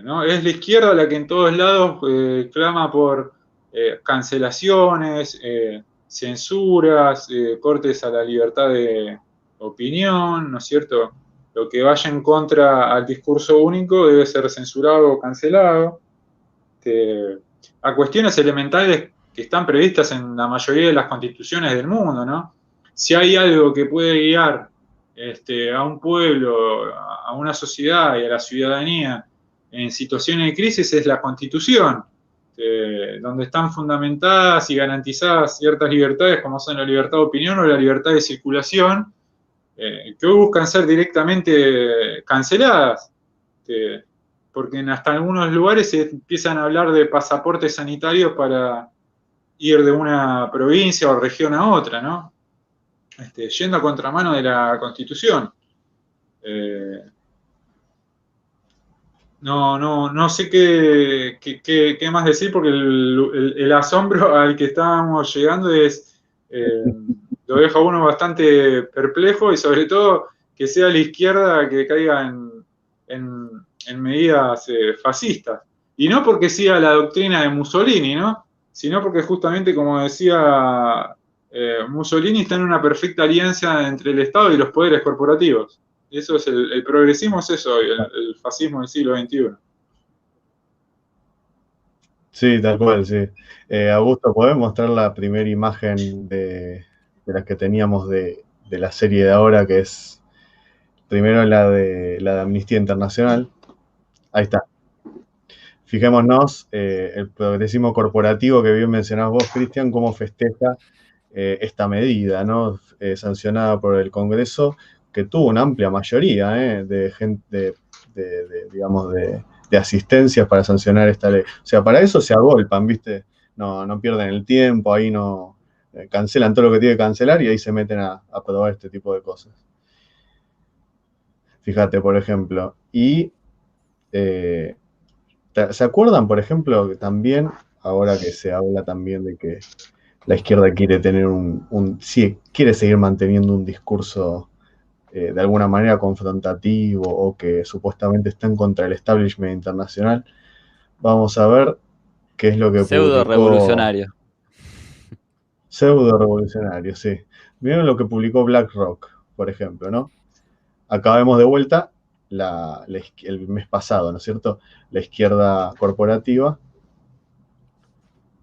¿No? Es la izquierda la que en todos lados clama por cancelaciones, censuras, cortes a la libertad de opinión, ¿no es cierto? Lo que vaya en contra al discurso único debe ser censurado o cancelado. A cuestiones elementales que están previstas en la mayoría de las constituciones del mundo, ¿no? Si hay algo que puede guiar a un pueblo, a una sociedad y a la ciudadanía en situaciones de crisis es la Constitución, donde están fundamentadas y garantizadas ciertas libertades como son la libertad de opinión o la libertad de circulación, que hoy buscan ser directamente canceladas, porque en hasta algunos lugares se empiezan a hablar de pasaportes sanitarios para ir de una provincia o región a otra, ¿no? Yendo a contramano de la Constitución. No sé qué más decir, porque el asombro al que estábamos llegando lo deja a uno bastante perplejo, y sobre todo que sea la izquierda que caiga en medidas fascistas. Y no porque siga la doctrina de Mussolini, ¿no? Sino porque justamente, como decía Mussolini, está en una perfecta alianza entre el Estado y los poderes corporativos. Eso es el progresismo, es eso, el fascismo del siglo XXI. Sí, tal cual, sí. Augusto, ¿podés mostrar la primera imagen de las que teníamos de la serie de ahora, que es primero la de Amnistía Internacional? Ahí está. Fijémonos, el progresismo corporativo que bien mencionabas vos, Cristian, cómo festeja esta medida, ¿no? Sancionada por el Congreso, que tuvo una amplia mayoría de gente, digamos, de asistencias para sancionar esta ley. O sea, para eso se agolpan, ¿viste? No pierden el tiempo, ahí no cancelan todo lo que tiene que cancelar y ahí se meten a aprobar este tipo de cosas. Fíjate, por ejemplo, y ¿se acuerdan, por ejemplo, que también, ahora que se habla también de que la izquierda quiere tener sí, quiere seguir manteniendo un discurso de alguna manera confrontativo o que supuestamente están contra el establishment internacional? Vamos a ver qué es lo que Pseudo revolucionario. Pseudo revolucionario, sí. Miren lo que publicó BlackRock, por ejemplo, ¿no? Acá vemos de vuelta el mes pasado, ¿no es cierto? La izquierda corporativa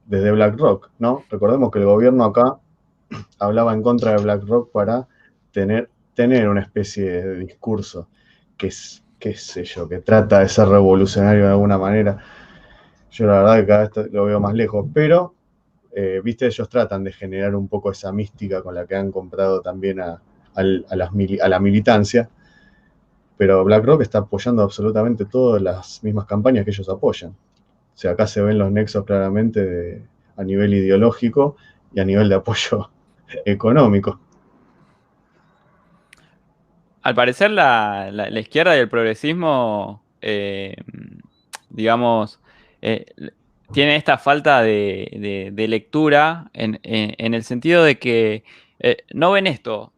desde BlackRock, ¿no? Recordemos que el gobierno acá hablaba en contra de BlackRock para tener una especie de discurso que es, qué sé yo, que trata de ser revolucionario de alguna manera. Yo la verdad que cada vez lo veo más lejos, pero, viste, ellos tratan de generar un poco esa mística con la que han comprado también a la militancia, pero BlackRock está apoyando absolutamente todas las mismas campañas que ellos apoyan. O sea, acá se ven los nexos claramente a nivel ideológico y a nivel de apoyo económico. Al parecer la izquierda y el progresismo, digamos, tiene esta falta de lectura en el sentido de que no ven esto.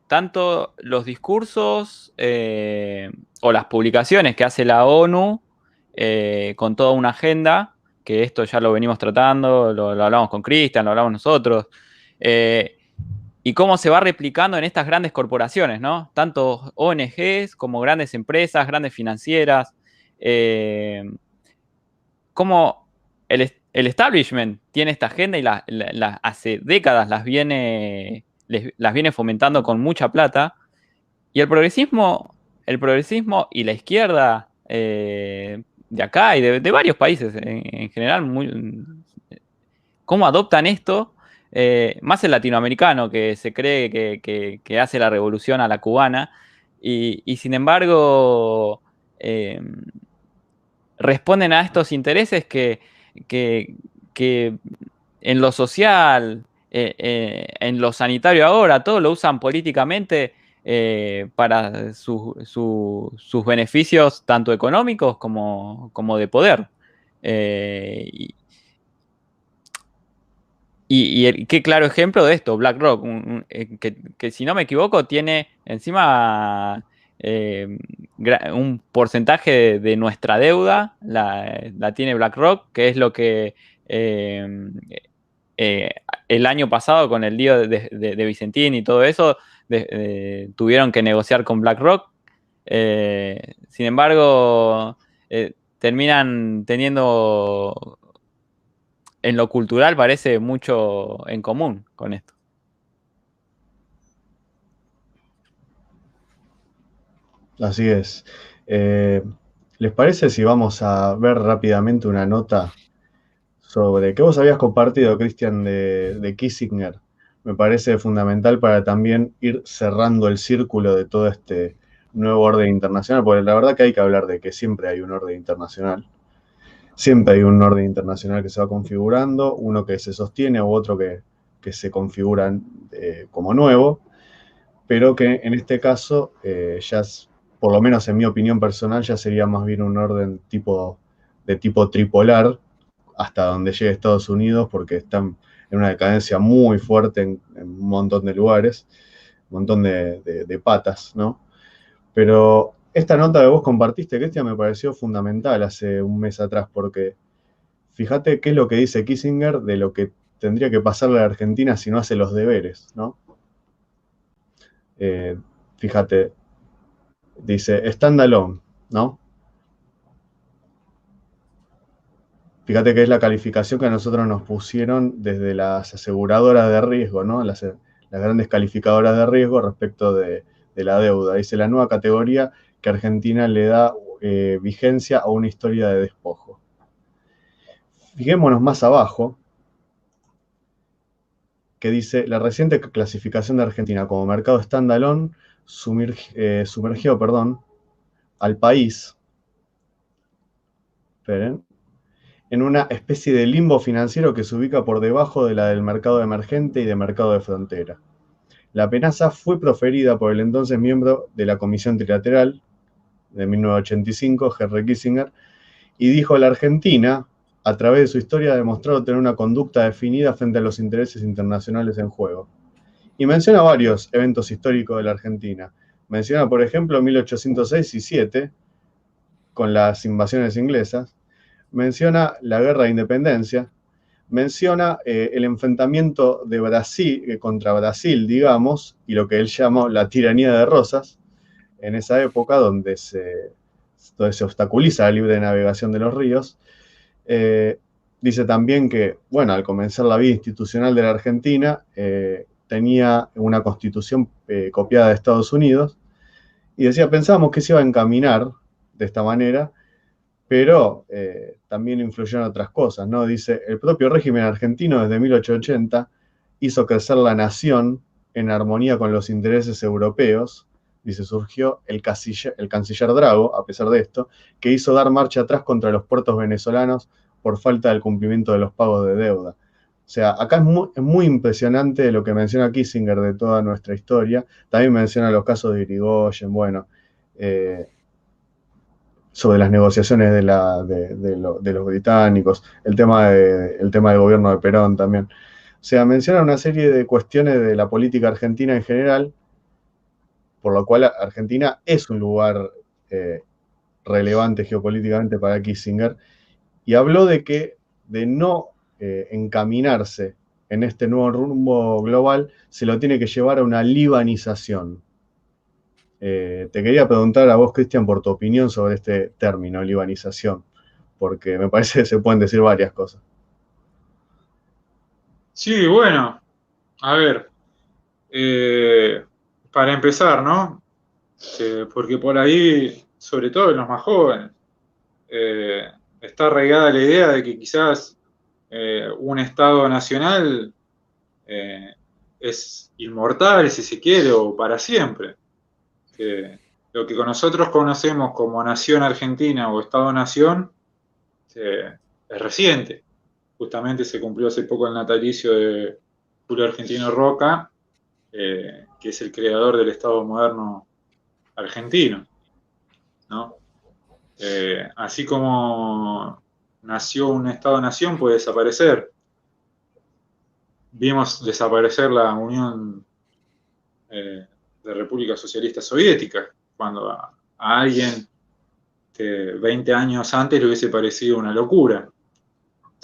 Tanto los discursos o las publicaciones que hace la ONU con toda una agenda, que esto ya lo venimos tratando, lo hablamos con Cristian, lo hablamos nosotros, y cómo se va replicando en estas grandes corporaciones, ¿no? Tanto ONGs como grandes empresas, grandes financieras, cómo el establishment tiene esta agenda y hace décadas las viene fomentando con mucha plata, y el progresismo y la izquierda de acá y de varios países en general, cómo adoptan esto más el latinoamericano que se cree que hace la revolución a la cubana, y sin embargo responden a estos intereses que, que en lo social, en lo sanitario ahora, todo lo usan políticamente para sus beneficios tanto económicos como de poder. Eh, y, qué claro ejemplo de esto, BlackRock, que si no me equivoco tiene encima eh, un porcentaje de nuestra deuda, la tiene BlackRock, que es lo que eh, eh, el año pasado con el lío de Vicentín y todo eso, tuvieron que negociar con BlackRock. Sin embargo, terminan teniendo en lo cultural parece mucho en común con esto. Así es. ¿Les parece si vamos a ver rápidamente una nota sobre que vos habías compartido, Cristian, de Kissinger? Me parece fundamental para también ir cerrando el círculo de todo este nuevo orden internacional, porque la verdad que hay que hablar de que siempre hay un orden internacional. Siempre hay un orden internacional que se va configurando, uno que se sostiene u otro que se configuran como nuevo, pero que en este caso ya es, por lo menos en mi opinión personal, ya sería más bien un orden de tipo tripolar hasta donde llegue Estados Unidos, porque están en una decadencia muy fuerte en un montón de lugares, un montón de patas, ¿no? Pero esta nota que vos compartiste, Cristian, me pareció fundamental hace un mes atrás, porque fíjate qué es lo que dice Kissinger de lo que tendría que pasarle a la Argentina si no hace los deberes, ¿no? Fíjate, dice, standalone, ¿no? Fíjate que es la calificación que a nosotros nos pusieron desde las aseguradoras de riesgo, ¿no? Las grandes calificadoras de riesgo respecto de la deuda. Dice la nueva categoría que Argentina le da vigencia a una historia de despojo. Fijémonos más abajo, que dice la reciente clasificación de Argentina como mercado standalone sumergió al país, esperen, en una especie de limbo financiero que se ubica por debajo de la del mercado emergente y de mercado de frontera. La amenaza fue proferida por el entonces miembro de la Comisión Trilateral de 1985, Henry Kissinger, y dijo: la Argentina, a través de su historia, ha demostrado tener una conducta definida frente a los intereses internacionales en juego. Y menciona varios eventos históricos de la Argentina. Menciona, por ejemplo, 1806 y 7, con las invasiones inglesas. Menciona la Guerra de Independencia. Menciona el enfrentamiento de Brasil contra Brasil, digamos, y lo que él llamó la tiranía de Rosas, en esa época donde se obstaculiza la libre navegación de los ríos. Dice también que, bueno, al comenzar la vida institucional de la Argentina, tenía una constitución copiada de Estados Unidos, y decía, pensábamos que se iba a encaminar de esta manera, pero también influyeron otras cosas, ¿no? Dice, el propio régimen argentino desde 1880 hizo crecer la nación en armonía con los intereses europeos. Dice, surgió el canciller Drago, a pesar de esto, que hizo dar marcha atrás contra los puertos venezolanos por falta del cumplimiento de los pagos de deuda. O sea, acá es muy impresionante lo que menciona Kissinger de toda nuestra historia. También menciona los casos de Irigoyen, bueno, sobre las negociaciones de los británicos, el tema del gobierno de Perón también. O sea, menciona una serie de cuestiones de la política argentina en general, por lo cual Argentina es un lugar relevante geopolíticamente para Kissinger, y habló de no encaminarse en este nuevo rumbo global, se lo tiene que llevar a una libanización. Te quería preguntar a vos, Cristian, por tu opinión sobre este término, libanización, porque me parece que se pueden decir varias cosas. Sí, bueno, a ver, para empezar, ¿no? Porque por ahí, sobre todo en los más jóvenes, está arraigada la idea de que quizás un Estado nacional es inmortal, si se quiere, o para siempre. Lo que nosotros conocemos como nación argentina o Estado-nación es reciente. Justamente se cumplió hace poco el natalicio de Julio Argentino Roca, que es el creador del Estado moderno argentino, ¿no? Así como nació un Estado-nación, puede desaparecer. Vimos desaparecer la Unión de Repúblicas Socialistas Soviéticas, cuando a alguien 20 años antes le hubiese parecido una locura.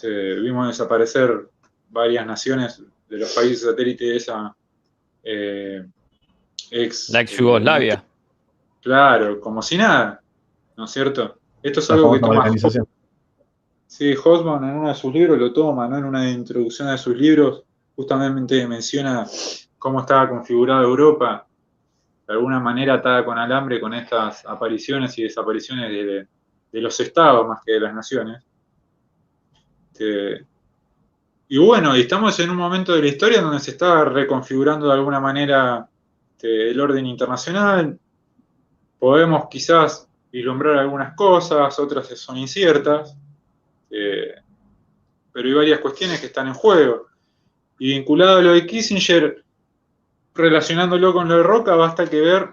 Vimos desaparecer varias naciones de los países satélites de esa la ex Yugoslavia. Claro, como si nada, ¿no es cierto? Esto es La algo que famosa toma balcanización. Sí, Hobsbawm en uno de sus libros lo toma, ¿no? En una introducción de sus libros, justamente menciona cómo estaba configurada Europa, de alguna manera atada con alambre con estas apariciones y desapariciones de los estados más que de las naciones. Y bueno, estamos en un momento de la historia donde se está reconfigurando de alguna manera el orden internacional. Podemos quizás vislumbrar algunas cosas, otras son inciertas, pero hay varias cuestiones que están en juego. Y vinculado a lo de Kissinger, relacionándolo con lo de Roca, basta que ver,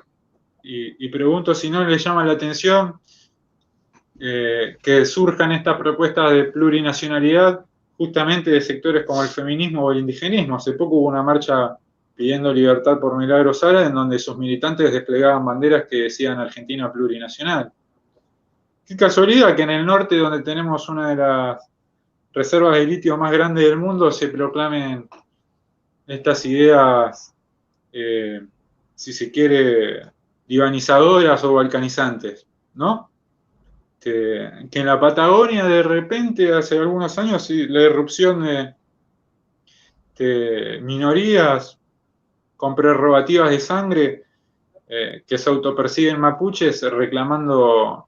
y pregunto si no le llama la atención que surjan estas propuestas de plurinacionalidad justamente de sectores como el feminismo o el indigenismo. Hace poco hubo una marcha pidiendo libertad por Milagro Sala, en donde sus militantes desplegaban banderas que decían Argentina plurinacional. Qué casualidad que en el norte, donde tenemos una de las reservas de litio más grandes del mundo, se proclamen estas ideas, si se quiere, divanizadoras o balcanizantes, ¿no? Que en la Patagonia de repente, hace algunos años, la irrupción de minorías con prerrogativas de sangre que se autoperciben mapuches reclamando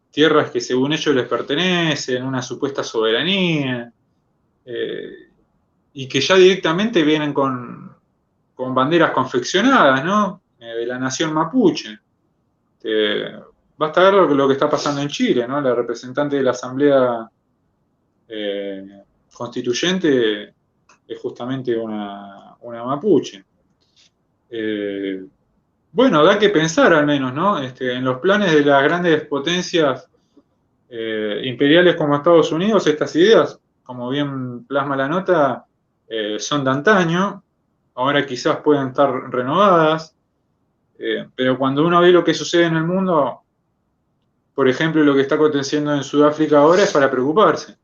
tierras que según ellos les pertenecen, una supuesta soberanía, y que ya directamente vienen con banderas confeccionadas, ¿no? De la nación mapuche. Basta ver lo que está pasando en Chile, ¿no? La representante de la Asamblea Constituyente es justamente una mapuche. Bueno, da que pensar al menos, ¿no? En los planes de las grandes potencias imperiales como Estados Unidos, estas ideas, como bien plasma la nota, son de antaño, ahora quizás pueden estar renovadas, pero cuando uno ve lo que sucede en el mundo, por ejemplo, lo que está aconteciendo en Sudáfrica ahora es para preocuparse.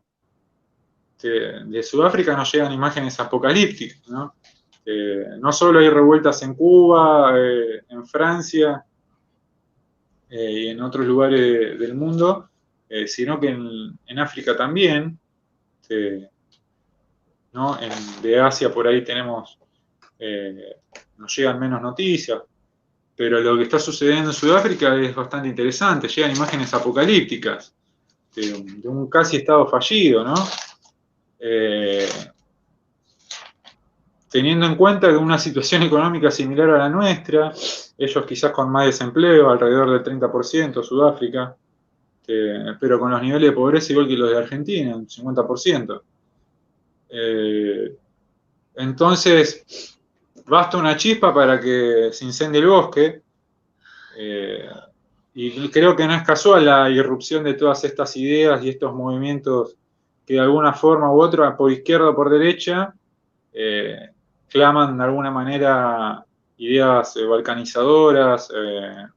De Sudáfrica nos llegan imágenes apocalípticas, ¿no? No solo hay revueltas en Cuba, en Francia y en otros lugares del mundo, sino que en África también, ¿no? De Asia por ahí nos llegan menos noticias, pero lo que está sucediendo en Sudáfrica es bastante interesante, llegan imágenes apocalípticas de un casi estado fallido, ¿no? Teniendo en cuenta que una situación económica similar a la nuestra, ellos quizás con más desempleo, alrededor del 30%, Sudáfrica, pero con los niveles de pobreza igual que los de Argentina, un 50%. Entonces, basta una chispa para que se incendie el bosque, y creo que no es casual la irrupción de todas estas ideas y estos movimientos que de alguna forma u otra, por izquierda o por derecha, claman de alguna manera ideas balcanizadoras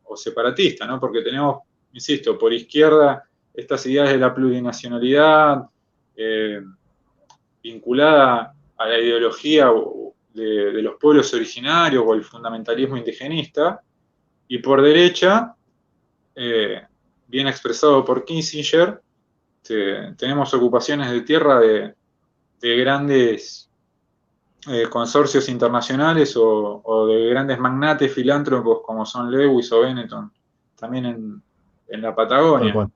o separatistas, ¿no? Porque tenemos, insisto, por izquierda estas ideas de la plurinacionalidad vinculada a la ideología de los pueblos originarios o el fundamentalismo indigenista, y por derecha, bien expresado por Kissinger, tenemos ocupaciones de tierra de grandes consorcios internacionales o de grandes magnates filántropos como son Lewis o Benetton, también en la Patagonia.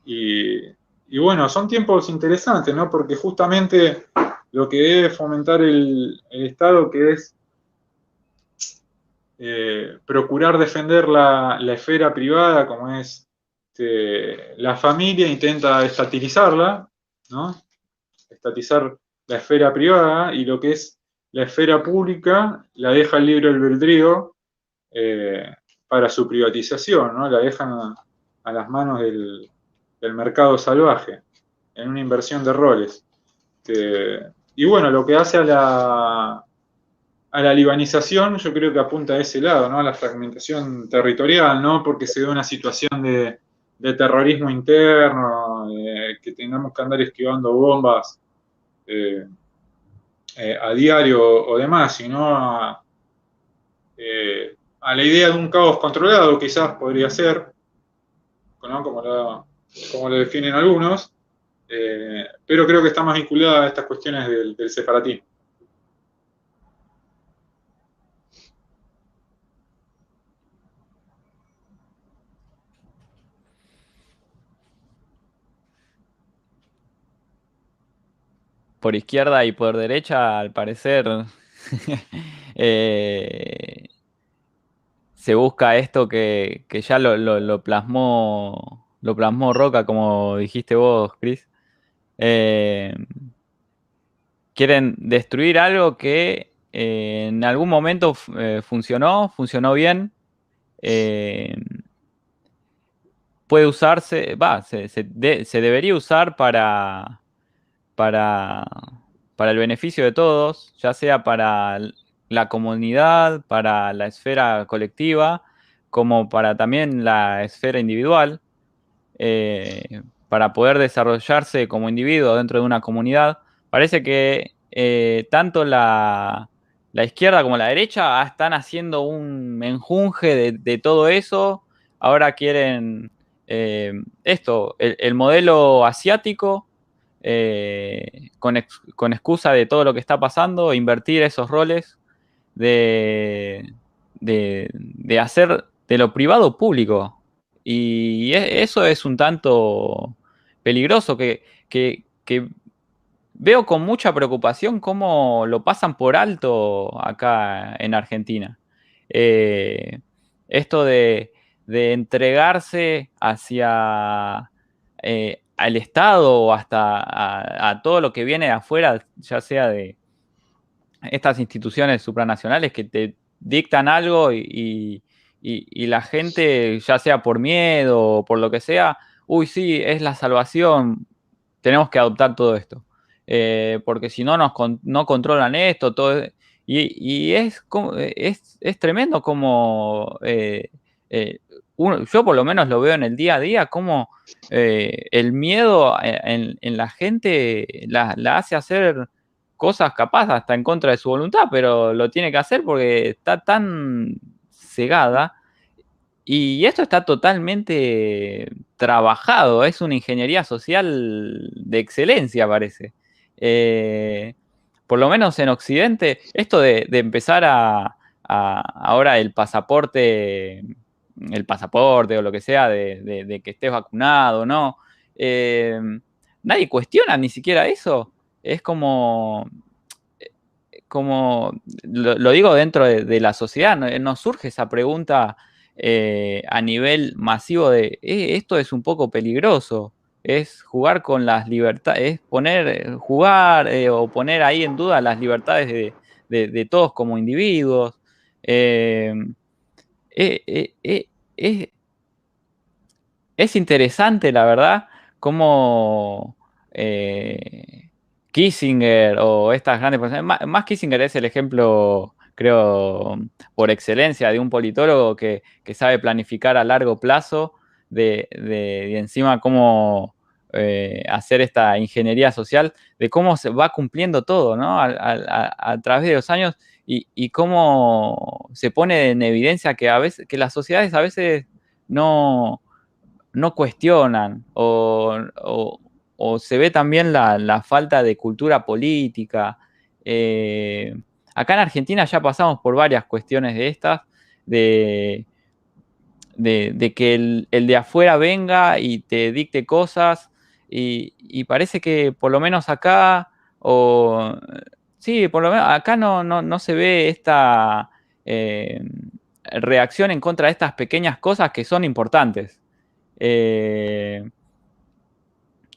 Y bueno, son tiempos interesantes, ¿no? Porque justamente lo que debe fomentar el Estado, que es procurar defender la esfera privada, como es la familia, intenta estatizarla, ¿no? Estatizar la esfera privada, y lo que es la esfera pública la deja el libre albedrío para su privatización, ¿no? La dejan a las manos del mercado salvaje, en una inversión de roles. Y bueno, lo que hace a la libanización, yo creo que apunta a ese lado, ¿no? A la fragmentación territorial, ¿no? Porque se ve una situación de terrorismo interno, que tengamos que andar esquivando bombas a diario o demás, sino a la idea de un caos controlado, quizás podría ser, ¿no? Como lo definen algunos, pero creo que está más vinculada a estas cuestiones del separatismo. Por izquierda y por derecha, al parecer, eh, se busca esto que ya lo plasmó Roca, como dijiste vos, Chris. Eh, Quieren destruir algo que en algún momento funcionó bien. eh, Puede usarse, se debería usar para, para el beneficio de todos, ya sea para la comunidad, para la esfera colectiva, como para también la esfera individual, para poder desarrollarse como individuo dentro de una comunidad. Parece que tanto la izquierda como la derecha están haciendo un menjunje de todo eso. Ahora quieren el modelo asiático, con excusa de todo lo que está pasando, invertir esos roles de hacer de lo privado público. Y eso es un tanto peligroso, que veo con mucha preocupación cómo lo pasan por alto acá en Argentina. Eh, Esto de entregarse hacia al Estado o hasta a todo lo que viene de afuera, ya sea de estas instituciones supranacionales que te dictan algo y la gente, ya sea por miedo o por lo que sea, uy, sí, es la salvación, tenemos que adoptar todo esto. Porque si no no controlan esto, todo. Y es tremendo como yo por lo menos lo veo en el día a día, como el miedo en la gente la hace hacer cosas capaz hasta en contra de su voluntad, pero lo tiene que hacer porque está tan cegada. Y esto está totalmente trabajado, es una ingeniería social de excelencia, parece. Eh, por lo menos en Occidente, esto de empezar ahora el pasaporte o lo que sea, de que estés vacunado, ¿no? Eh, Nadie cuestiona ni siquiera eso. Es como lo digo dentro de la sociedad, no surge esa pregunta a nivel masivo de esto es un poco peligroso, es jugar con las libertades, es jugar o poner ahí en duda las libertades de todos como individuos. Eh, eh, eh, eh, es, es interesante, la verdad, cómo Kissinger o estas grandes personas, más Kissinger es el ejemplo, creo, por excelencia de un politólogo que sabe planificar a largo plazo y encima cómo hacer esta ingeniería social, de cómo se va cumpliendo todo, ¿no? A través de los años y cómo se pone en evidencia que a veces, que las sociedades a veces no cuestionan o se ve también la falta de cultura política. Eh, Acá en Argentina ya pasamos por varias cuestiones de estas, de, de que el de afuera venga y te dicte cosas y parece que por lo menos acá Sí, por lo menos acá no se ve esta reacción en contra de estas pequeñas cosas que son importantes.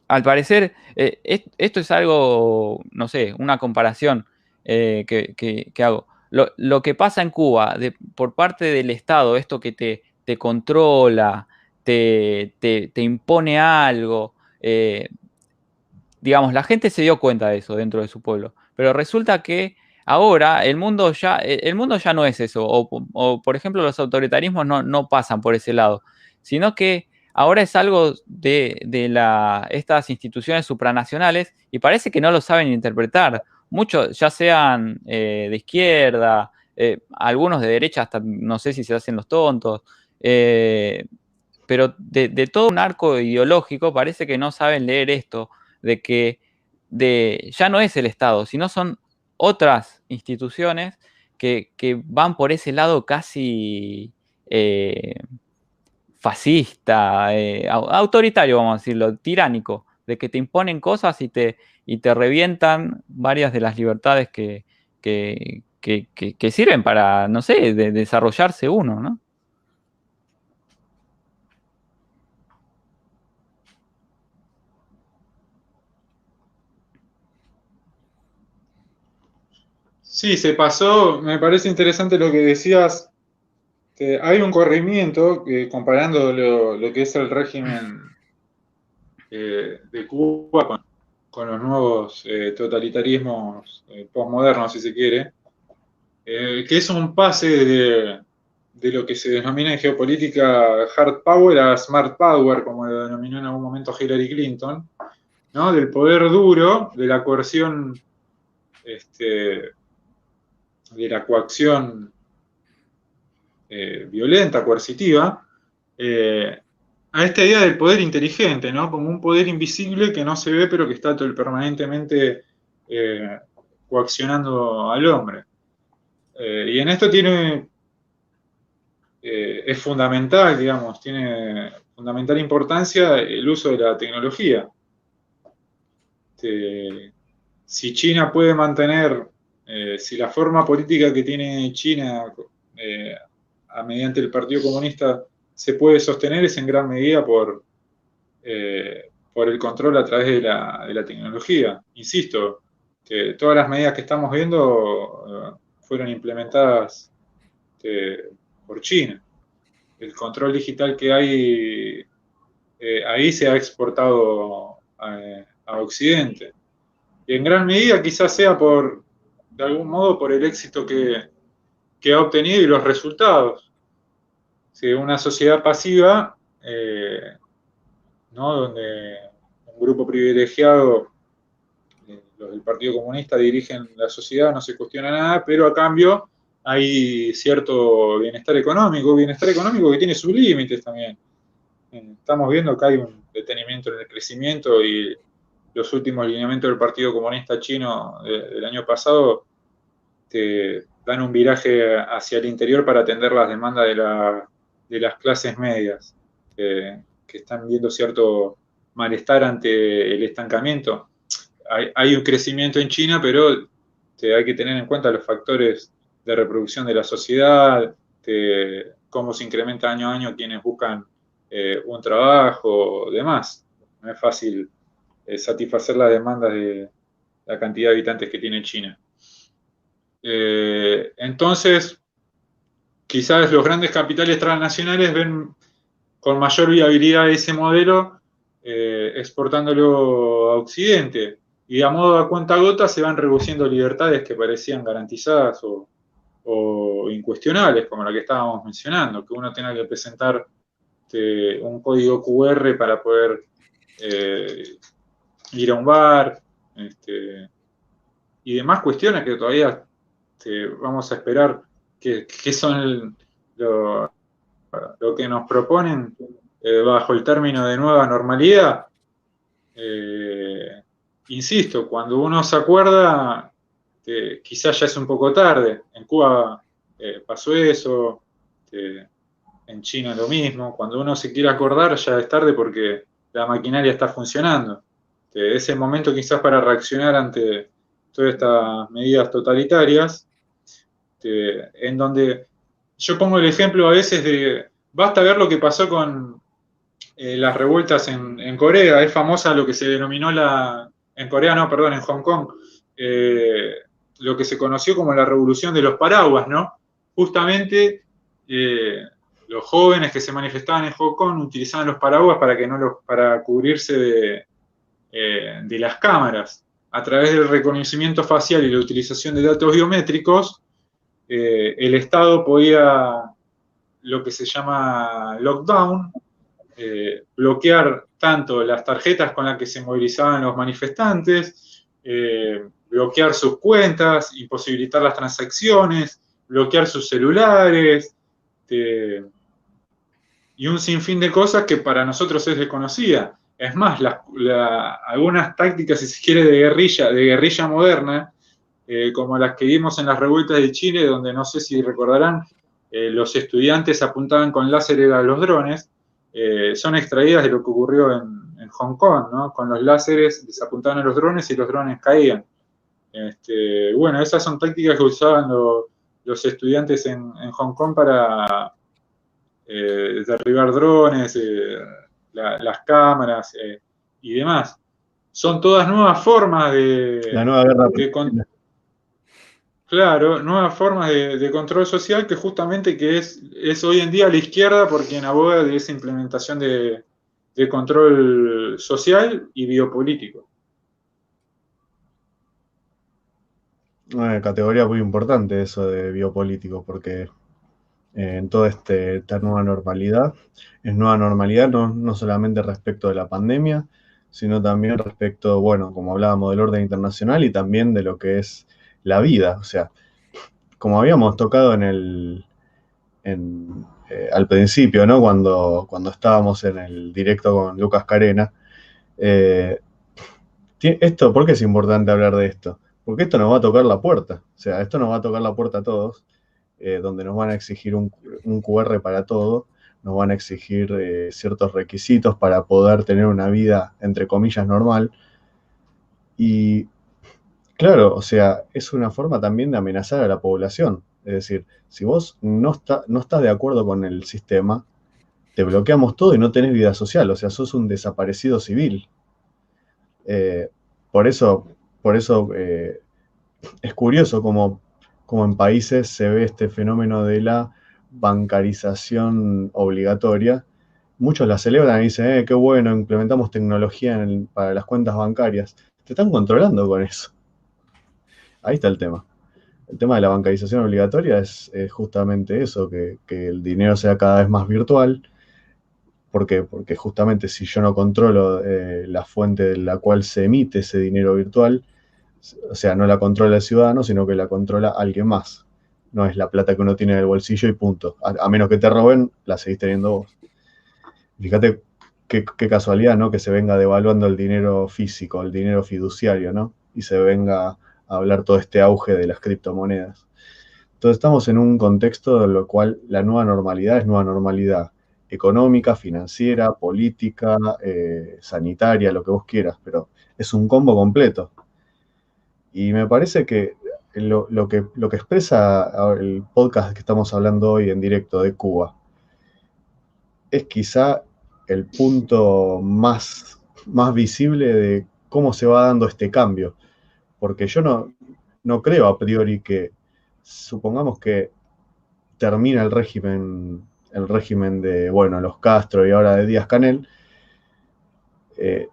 Al parecer, esto es algo, no sé, una comparación que hago. Lo que pasa en Cuba por parte del Estado, esto que te controla, te impone algo, digamos, la gente se dio cuenta de eso dentro de su pueblo, pero resulta que ahora el mundo ya no es eso, o, por ejemplo los autoritarismos no pasan por ese lado, sino que ahora es algo de estas instituciones supranacionales y parece que no lo saben interpretar. Muchos, ya sean de izquierda, algunos de derecha, hasta no sé si se hacen los tontos, pero de todo un arco ideológico parece que no saben leer esto de que ya no es el Estado, sino son otras instituciones que van por ese lado casi eh, fascista, autoritario, vamos a decirlo, tiránico, de que te imponen cosas y te revientan varias de las libertades que sirven para, no sé, de desarrollarse uno, ¿no? Sí, se pasó, me parece interesante lo que decías, que hay un corrimiento, comparando lo que es el régimen de Cuba con los nuevos totalitarismos postmodernos, si se quiere, que es un pase de lo que se denomina en geopolítica hard power a smart power, como lo denominó en algún momento Hillary Clinton, ¿no? Del poder duro, de la coerción, de la coacción violenta, coercitiva, a esta idea del poder inteligente, ¿no? Como un poder invisible que no se ve, pero que está permanentemente coaccionando al hombre. Y en esto es fundamental, digamos, tiene fundamental importancia el uso de la tecnología. Si China puede mantener, si la forma política que tiene China mediante el Partido Comunista se puede sostener, es en gran medida por el control a través de la tecnología. Insisto, que todas las medidas que estamos viendo fueron implementadas por China. El control digital que hay ahí se ha exportado a Occidente. Y en gran medida quizás sea de algún modo, por el éxito que ha obtenido y los resultados. Si una sociedad pasiva, ¿no? Donde un grupo privilegiado, los del Partido Comunista, dirigen la sociedad, no se cuestiona nada, pero a cambio hay cierto bienestar económico que tiene sus límites también. Estamos viendo que hay un detenimiento en el crecimiento y los últimos lineamientos del Partido Comunista Chino del año pasado te dan un viraje hacia el interior para atender las demandas de las clases medias, que están viendo cierto malestar ante el estancamiento. Hay un crecimiento en China, pero hay que tener en cuenta los factores de reproducción de la sociedad, cómo se incrementa año a año quienes buscan un trabajo, demás. No es fácil satisfacer las demandas de la cantidad de habitantes que tiene China. Entonces, quizás los grandes capitales transnacionales ven con mayor viabilidad ese modelo exportándolo a Occidente. Y a modo de cuentagotas se van reduciendo libertades que parecían garantizadas o incuestionables, como la que estábamos mencionando, que uno tenga que presentar un código QR para poder ir a un bar, y demás cuestiones que todavía vamos a esperar que son lo que nos proponen bajo el término de nueva normalidad. Insisto, cuando uno se acuerda, quizás ya es un poco tarde. En Cuba pasó eso, en China lo mismo. Cuando uno se quiere acordar ya es tarde porque la maquinaria está funcionando. Es el momento quizás para reaccionar ante todas estas medidas totalitarias, en donde yo pongo el ejemplo a veces de, basta ver lo que pasó con las revueltas en Corea. Es famosa lo que se denominó en Corea no, perdón, en Hong Kong, lo que se conoció como la revolución de los paraguas, ¿no? Justamente los jóvenes que se manifestaban en Hong Kong utilizaban los paraguas para cubrirse de las cámaras. A través del reconocimiento facial y la utilización de datos biométricos, el Estado podía, lo que se llama lockdown, bloquear tanto las tarjetas con las que se movilizaban los manifestantes, bloquear sus cuentas, imposibilitar las transacciones, bloquear sus celulares, y un sinfín de cosas que para nosotros es desconocida. Es más, algunas tácticas, si se quiere, de guerrilla moderna, como las que vimos en las revueltas de Chile, donde no sé si recordarán, los estudiantes apuntaban con láseres a los drones, son extraídas de lo que ocurrió en Hong Kong, ¿no? Con los láseres les apuntaban a los drones y los drones caían. Bueno, esas son tácticas que usaban los estudiantes en Hong Kong para derribar drones, las cámaras y demás. Son todas nuevas formas La nueva guerra. Claro, nuevas formas de control social que justamente que es hoy en día la izquierda por quien aboga de esa implementación de control social y biopolítico. Una categoría muy importante eso de biopolítico, porque en toda esta nueva normalidad, es nueva normalidad no solamente respecto de la pandemia, sino también respecto, bueno, como hablábamos del orden internacional y también de lo que es la vida. O sea, como habíamos tocado al principio, ¿no? Cuando estábamos en el directo con Lucas Carena, ¿por qué es importante hablar de esto? Porque esto nos va a tocar la puerta, o sea, esto nos va a tocar la puerta a todos, donde nos van a exigir un QR para todo, nos van a exigir ciertos requisitos para poder tener una vida, entre comillas, normal. Y claro, o sea, es una forma también de amenazar a la población. Es decir, si vos no estás de acuerdo con el sistema, te bloqueamos todo y no tenés vida social, o sea, sos un desaparecido civil. Por eso es curioso cómo en países se ve este fenómeno de la bancarización obligatoria. Muchos la celebran y dicen, qué bueno, implementamos tecnología para las cuentas bancarias. Te están controlando con eso. Ahí está el tema. El tema de la bancarización obligatoria es justamente eso, que el dinero sea cada vez más virtual. ¿Por qué? Porque justamente si yo no controlo la fuente de la cual se emite ese dinero virtual, o sea, no la controla el ciudadano, sino que la controla alguien más. No es la plata que uno tiene en el bolsillo y punto. A menos que te roben, la seguís teniendo vos. Fíjate qué casualidad, ¿no? Que se venga devaluando el dinero físico, el dinero fiduciario, ¿no? Y se venga a hablar todo este auge de las criptomonedas. Entonces estamos en un contexto en lo cual la nueva normalidad es nueva normalidad económica, financiera, política, sanitaria, lo que vos quieras, pero es un combo completo. Y me parece que lo que expresa el podcast que estamos hablando hoy en directo de Cuba es quizá el punto más visible de cómo se va dando este cambio. Porque yo no creo a priori que, supongamos que termina el régimen de, bueno, los Castro y ahora de Díaz-Canel,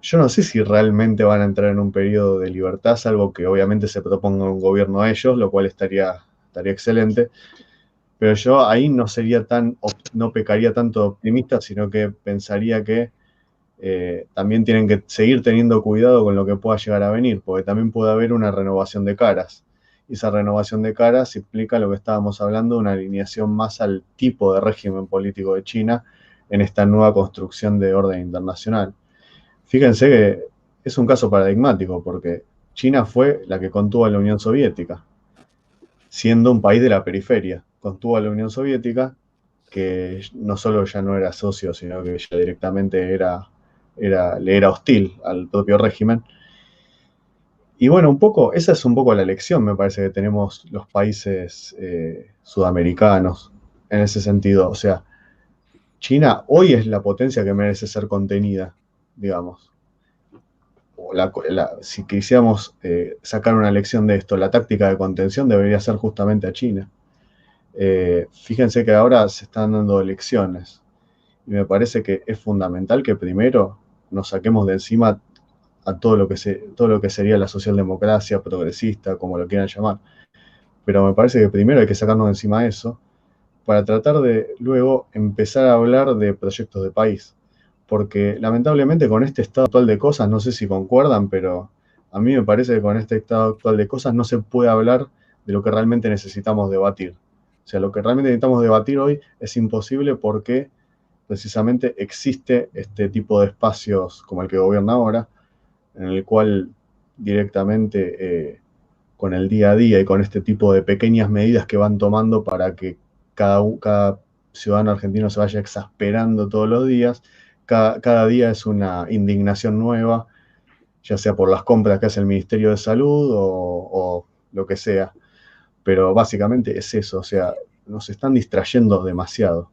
yo no sé si realmente van a entrar en un periodo de libertad, salvo que obviamente se proponga un gobierno a ellos, lo cual estaría excelente. Pero yo ahí no pecaría tanto optimista, sino que pensaría que también tienen que seguir teniendo cuidado con lo que pueda llegar a venir, porque también puede haber una renovación de caras. Y esa renovación de caras implica lo que estábamos hablando, una alineación más al tipo de régimen político de China en esta nueva construcción de orden internacional. Fíjense que es un caso paradigmático, porque China fue la que contuvo a la Unión Soviética, siendo un país de la periferia. Contuvo a la Unión Soviética, que no solo ya no era socio, sino que ya directamente le era hostil al propio régimen. Y bueno, un poco, esa es un poco la lección, me parece, que tenemos los países sudamericanos en ese sentido. O sea, China hoy es la potencia que merece ser contenida, digamos. O si quisiéramos sacar una lección de esto, la táctica de contención debería ser justamente a China. Fíjense que ahora se están dando elecciones y me parece que es fundamental que primero nos saquemos de encima a todo lo que sería la socialdemocracia progresista, como lo quieran llamar. Pero me parece que primero hay que sacarnos de encima eso para tratar de luego empezar a hablar de proyectos de país. Porque lamentablemente con este estado actual de cosas, no sé si concuerdan, pero a mí me parece que con este estado actual de cosas no se puede hablar de lo que realmente necesitamos debatir. O sea, lo que realmente necesitamos debatir hoy es imposible porque precisamente existe este tipo de espacios como el que gobierna ahora, en el cual directamente con el día a día y con este tipo de pequeñas medidas que van tomando para que cada ciudadano argentino se vaya exasperando todos los días, cada día es una indignación nueva, ya sea por las compras que hace el Ministerio de Salud o lo que sea. Pero básicamente es eso, o sea, nos están distrayendo demasiado.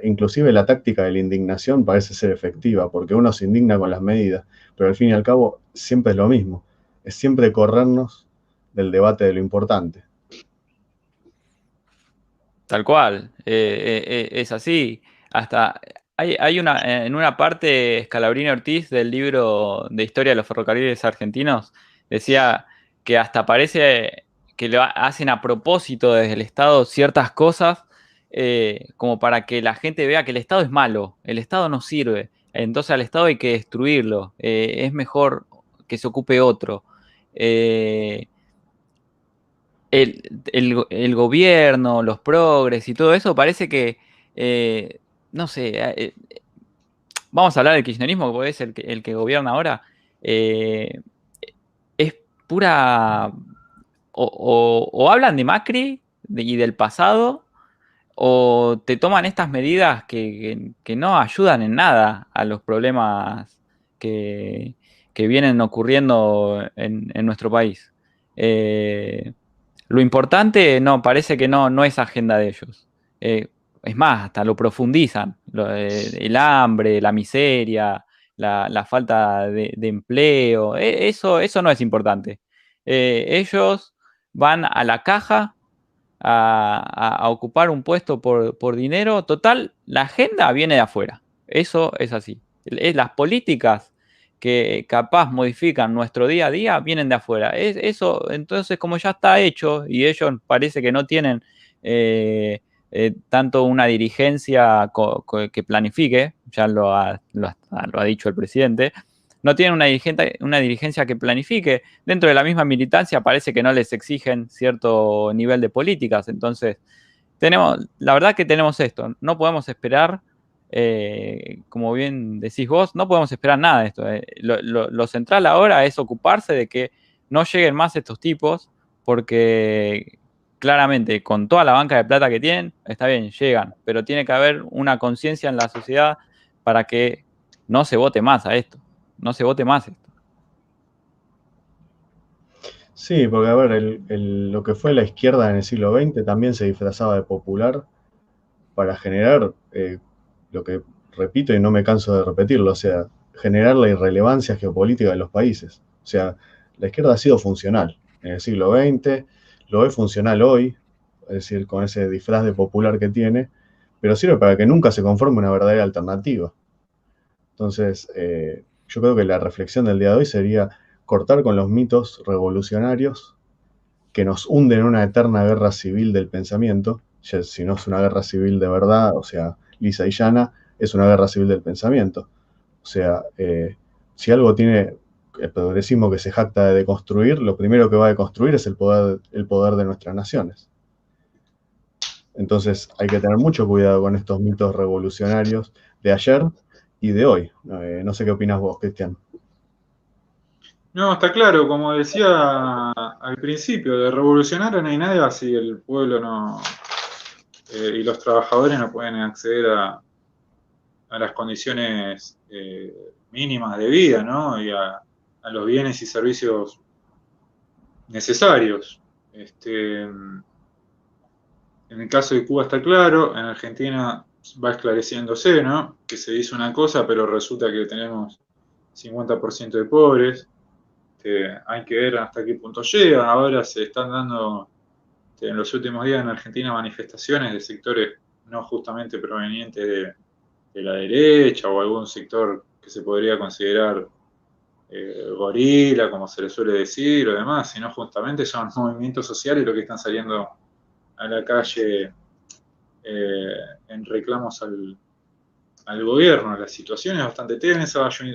Inclusive la táctica de la indignación parece ser efectiva, porque uno se indigna con las medidas, pero al fin y al cabo siempre es lo mismo, es siempre corrernos del debate de lo importante. Tal cual, es así. Hasta hay en una parte, Scalabrini Ortiz del libro de Historia de los Ferrocarriles Argentinos, decía que hasta parece que lo hacen a propósito desde el Estado ciertas cosas como para que la gente vea que el Estado es malo, el Estado no sirve, entonces al Estado hay que destruirlo, es mejor que se ocupe otro. Eh, el gobierno, los progres y todo eso, parece que, no sé, vamos a hablar del kirchnerismo, porque es el que gobierna ahora, eh, es pura, o hablan de Macri y del pasado, o te toman estas medidas que no ayudan en nada a los problemas que, que vienen ocurriendo en nuestro país. Lo importante no, parece que no es agenda de ellos. Es más, hasta lo profundizan. El hambre, la miseria, la falta de empleo, eso no es importante. Ellos van a la caja a ocupar un puesto por dinero. Total, la agenda viene de afuera. Eso es así. Las políticas que capaz modifican nuestro día a día vienen de afuera. Eso, entonces, como ya está hecho y ellos parece que no tienen tanto una dirigencia que planifique, ya lo ha dicho el presidente, no tienen una dirigencia que planifique. Dentro de la misma militancia parece que no les exigen cierto nivel de políticas. Entonces, la verdad que tenemos esto. No podemos esperar, como bien decís vos, no podemos esperar nada de esto. Lo central ahora es ocuparse de que no lleguen más estos tipos, porque claramente con toda la banca de plata que tienen, está bien, llegan, pero tiene que haber una conciencia en la sociedad para que no se vote más a esto. No se vote más esto. Sí, porque a ver, lo que fue la izquierda en el siglo XX también se disfrazaba de popular para generar lo que repito y no me canso de repetirlo, o sea, generar la irrelevancia geopolítica de los países. O sea, la izquierda ha sido funcional en el siglo XX, lo es funcional hoy, es decir, con ese disfraz de popular que tiene, pero sirve para que nunca se conforme una verdadera alternativa. Entonces, yo creo que la reflexión del día de hoy sería cortar con los mitos revolucionarios que nos hunden en una eterna guerra civil del pensamiento, ya si no es una guerra civil de verdad, o sea, lisa y llana, es una guerra civil del pensamiento. O sea, si algo tiene el progresismo que se jacta de deconstruir, lo primero que va a deconstruir es el poder de nuestras naciones. Entonces hay que tener mucho cuidado con estos mitos revolucionarios de ayer y de hoy. No sé qué opinas vos, Cristian. No, está claro, como decía al principio, de revolucionario no hay nada si el pueblo no y los trabajadores no pueden acceder a las condiciones mínimas de vida, ¿no? Y a los bienes y servicios necesarios. En el caso de Cuba está claro, en Argentina va esclareciéndose, ¿no? Que se dice una cosa, pero resulta que tenemos 50% de pobres. Hay que ver hasta qué punto llegan. Ahora se están dando, en los últimos días en Argentina, manifestaciones de sectores no justamente provenientes de la derecha o algún sector que se podría considerar gorila, como se le suele decir, o demás, sino justamente son movimientos sociales los que están saliendo a la calle en reclamos al gobierno. La situación es bastante tensa. Yo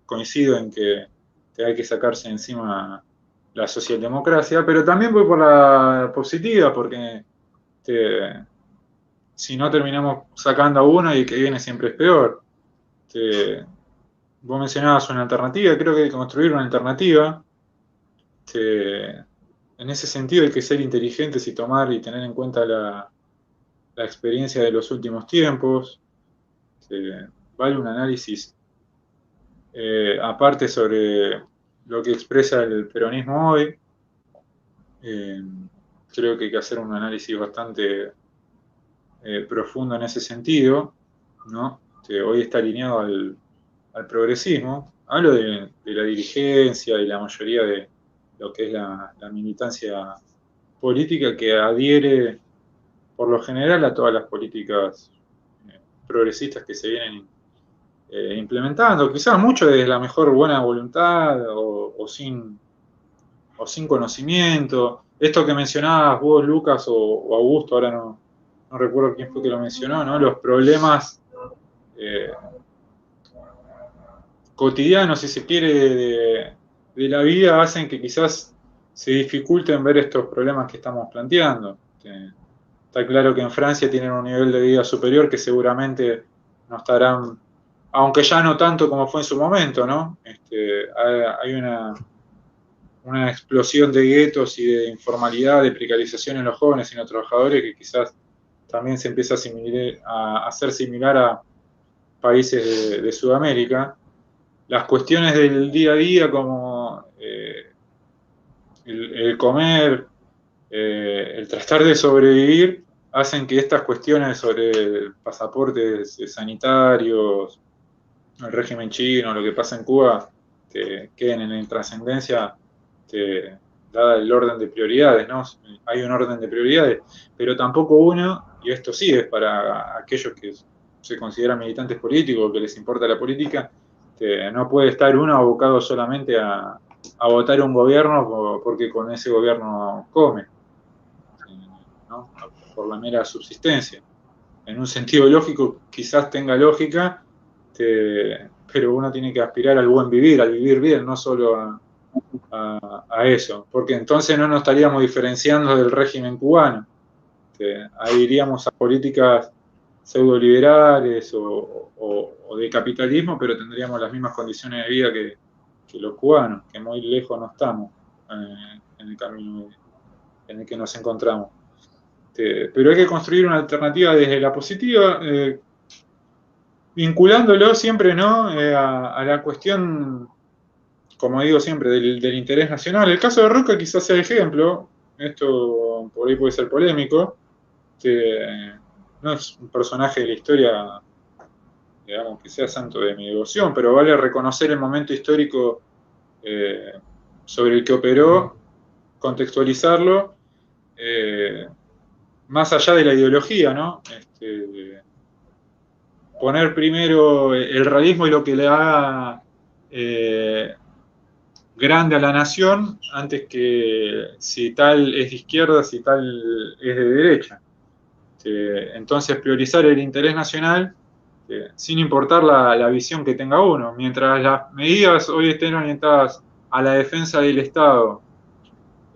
coincido en que hay que sacarse encima la socialdemocracia, pero también voy por la positiva, porque si no terminamos sacando a uno y el que viene siempre es peor. Vos mencionabas una alternativa, creo que hay que construir una alternativa. En ese sentido hay que ser inteligentes y tomar y tener en cuenta la experiencia de los últimos tiempos. Vale un análisis aparte sobre lo que expresa el peronismo hoy. Creo que hay que hacer un análisis bastante profundo en ese sentido, ¿no? Hoy está alineado al progresismo. Hablo de la dirigencia y la mayoría de lo que es la militancia política, que adhiere por lo general a todas las políticas progresistas que se vienen implementando, quizás mucho desde la mejor buena voluntad o sin conocimiento. Esto que mencionabas vos, Lucas, o Augusto, ahora no recuerdo quién fue que lo mencionó, ¿no? Los problemas cotidianos, si se quiere, de la vida hacen que quizás se dificulten ver estos problemas que estamos planteando. Está claro que en Francia tienen un nivel de vida superior que seguramente no estarán, aunque ya no tanto como fue en su momento, ¿no? Hay una explosión de guetos y de informalidad, de precarización en los jóvenes y en los trabajadores que quizás también se empieza a hacer similar a países de Sudamérica. Las cuestiones del día a día como el comer, el tratar de sobrevivir, hacen que estas cuestiones sobre pasaportes sanitarios, el régimen chino, lo que pasa en Cuba, queden en la intrascendencia dada el orden de prioridades, ¿no? Hay un orden de prioridades, pero tampoco uno, y esto sí es para aquellos que se consideran militantes políticos, que les importa la política, no puede estar uno abocado solamente a votar un gobierno porque con ese gobierno come, ¿no? Por la mera subsistencia. En un sentido lógico quizás tenga lógica, pero uno tiene que aspirar al buen vivir, al vivir bien, no solo a eso, porque entonces no nos estaríamos diferenciando del régimen cubano. Ahí iríamos a políticas pseudo-liberales o de capitalismo, pero tendríamos las mismas condiciones de vida que los cubanos, que muy lejos no estamos en el camino en el que nos encontramos. Pero hay que construir una alternativa desde la positiva, vinculándolo siempre, ¿no? A la cuestión, como digo siempre, del interés nacional. El caso de Roca quizás sea el ejemplo, esto por ahí puede ser polémico, no es un personaje de la historia, digamos, que sea santo de mi devoción, pero vale reconocer el momento histórico sobre el que operó, contextualizarlo, más allá de la ideología, ¿no? Poner primero el realismo y lo que le haga grande a la nación antes que si tal es de izquierda, si tal es de derecha. Entonces priorizar el interés nacional sin importar la visión que tenga uno. Mientras las medidas hoy estén orientadas a la defensa del Estado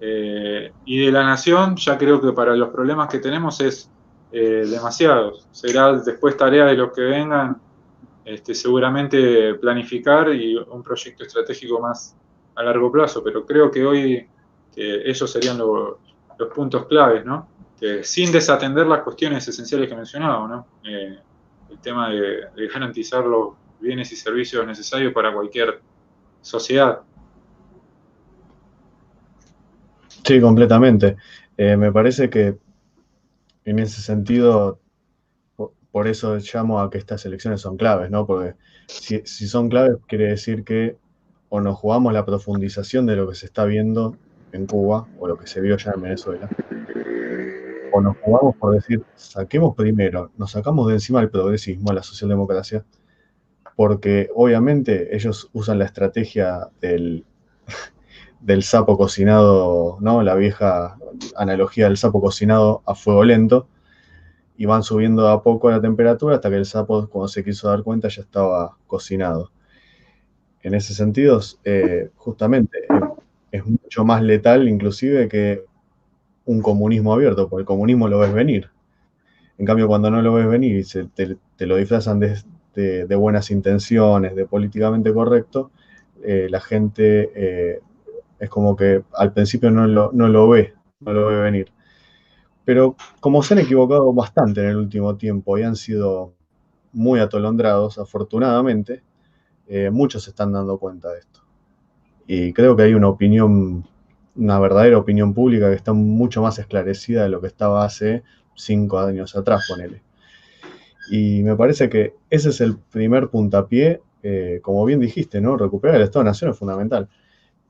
y de la nación, ya creo que para los problemas que tenemos es demasiado. Será después tarea de los que vengan seguramente planificar y un proyecto estratégico más a largo plazo, pero creo que hoy esos serían los puntos claves, ¿no? Sin desatender las cuestiones esenciales que mencionaba, ¿no? El tema de garantizar los bienes y servicios necesarios para cualquier sociedad. Sí, completamente. Me parece que en ese sentido, por eso llamo a que estas elecciones son claves, ¿no? Porque si son claves, quiere decir que o nos jugamos la profundización de lo que se está viendo en Cuba, o lo que se vio ya en Venezuela, o nos jugamos por decir, saquemos primero, nos sacamos de encima el progresismo, la socialdemocracia, porque obviamente ellos usan la estrategia del sapo cocinado, ¿no? La vieja analogía del sapo cocinado a fuego lento, y van subiendo a poco la temperatura hasta que el sapo, cuando se quiso dar cuenta, ya estaba cocinado. En ese sentido, justamente, es mucho más letal inclusive que un comunismo abierto, porque el comunismo lo ves venir. En cambio, cuando no lo ves venir y te lo disfrazan de buenas intenciones, de políticamente correcto, la gente es como que al principio no lo ve venir. Pero como se han equivocado bastante en el último tiempo y han sido muy atolondrados, afortunadamente, muchos se están dando cuenta de esto. Y creo que hay una verdadera opinión pública que está mucho más esclarecida de lo que estaba hace 5 años atrás, ponele. Y me parece que ese es el primer puntapié, como bien dijiste, ¿no? Recuperar el Estado-Nación es fundamental.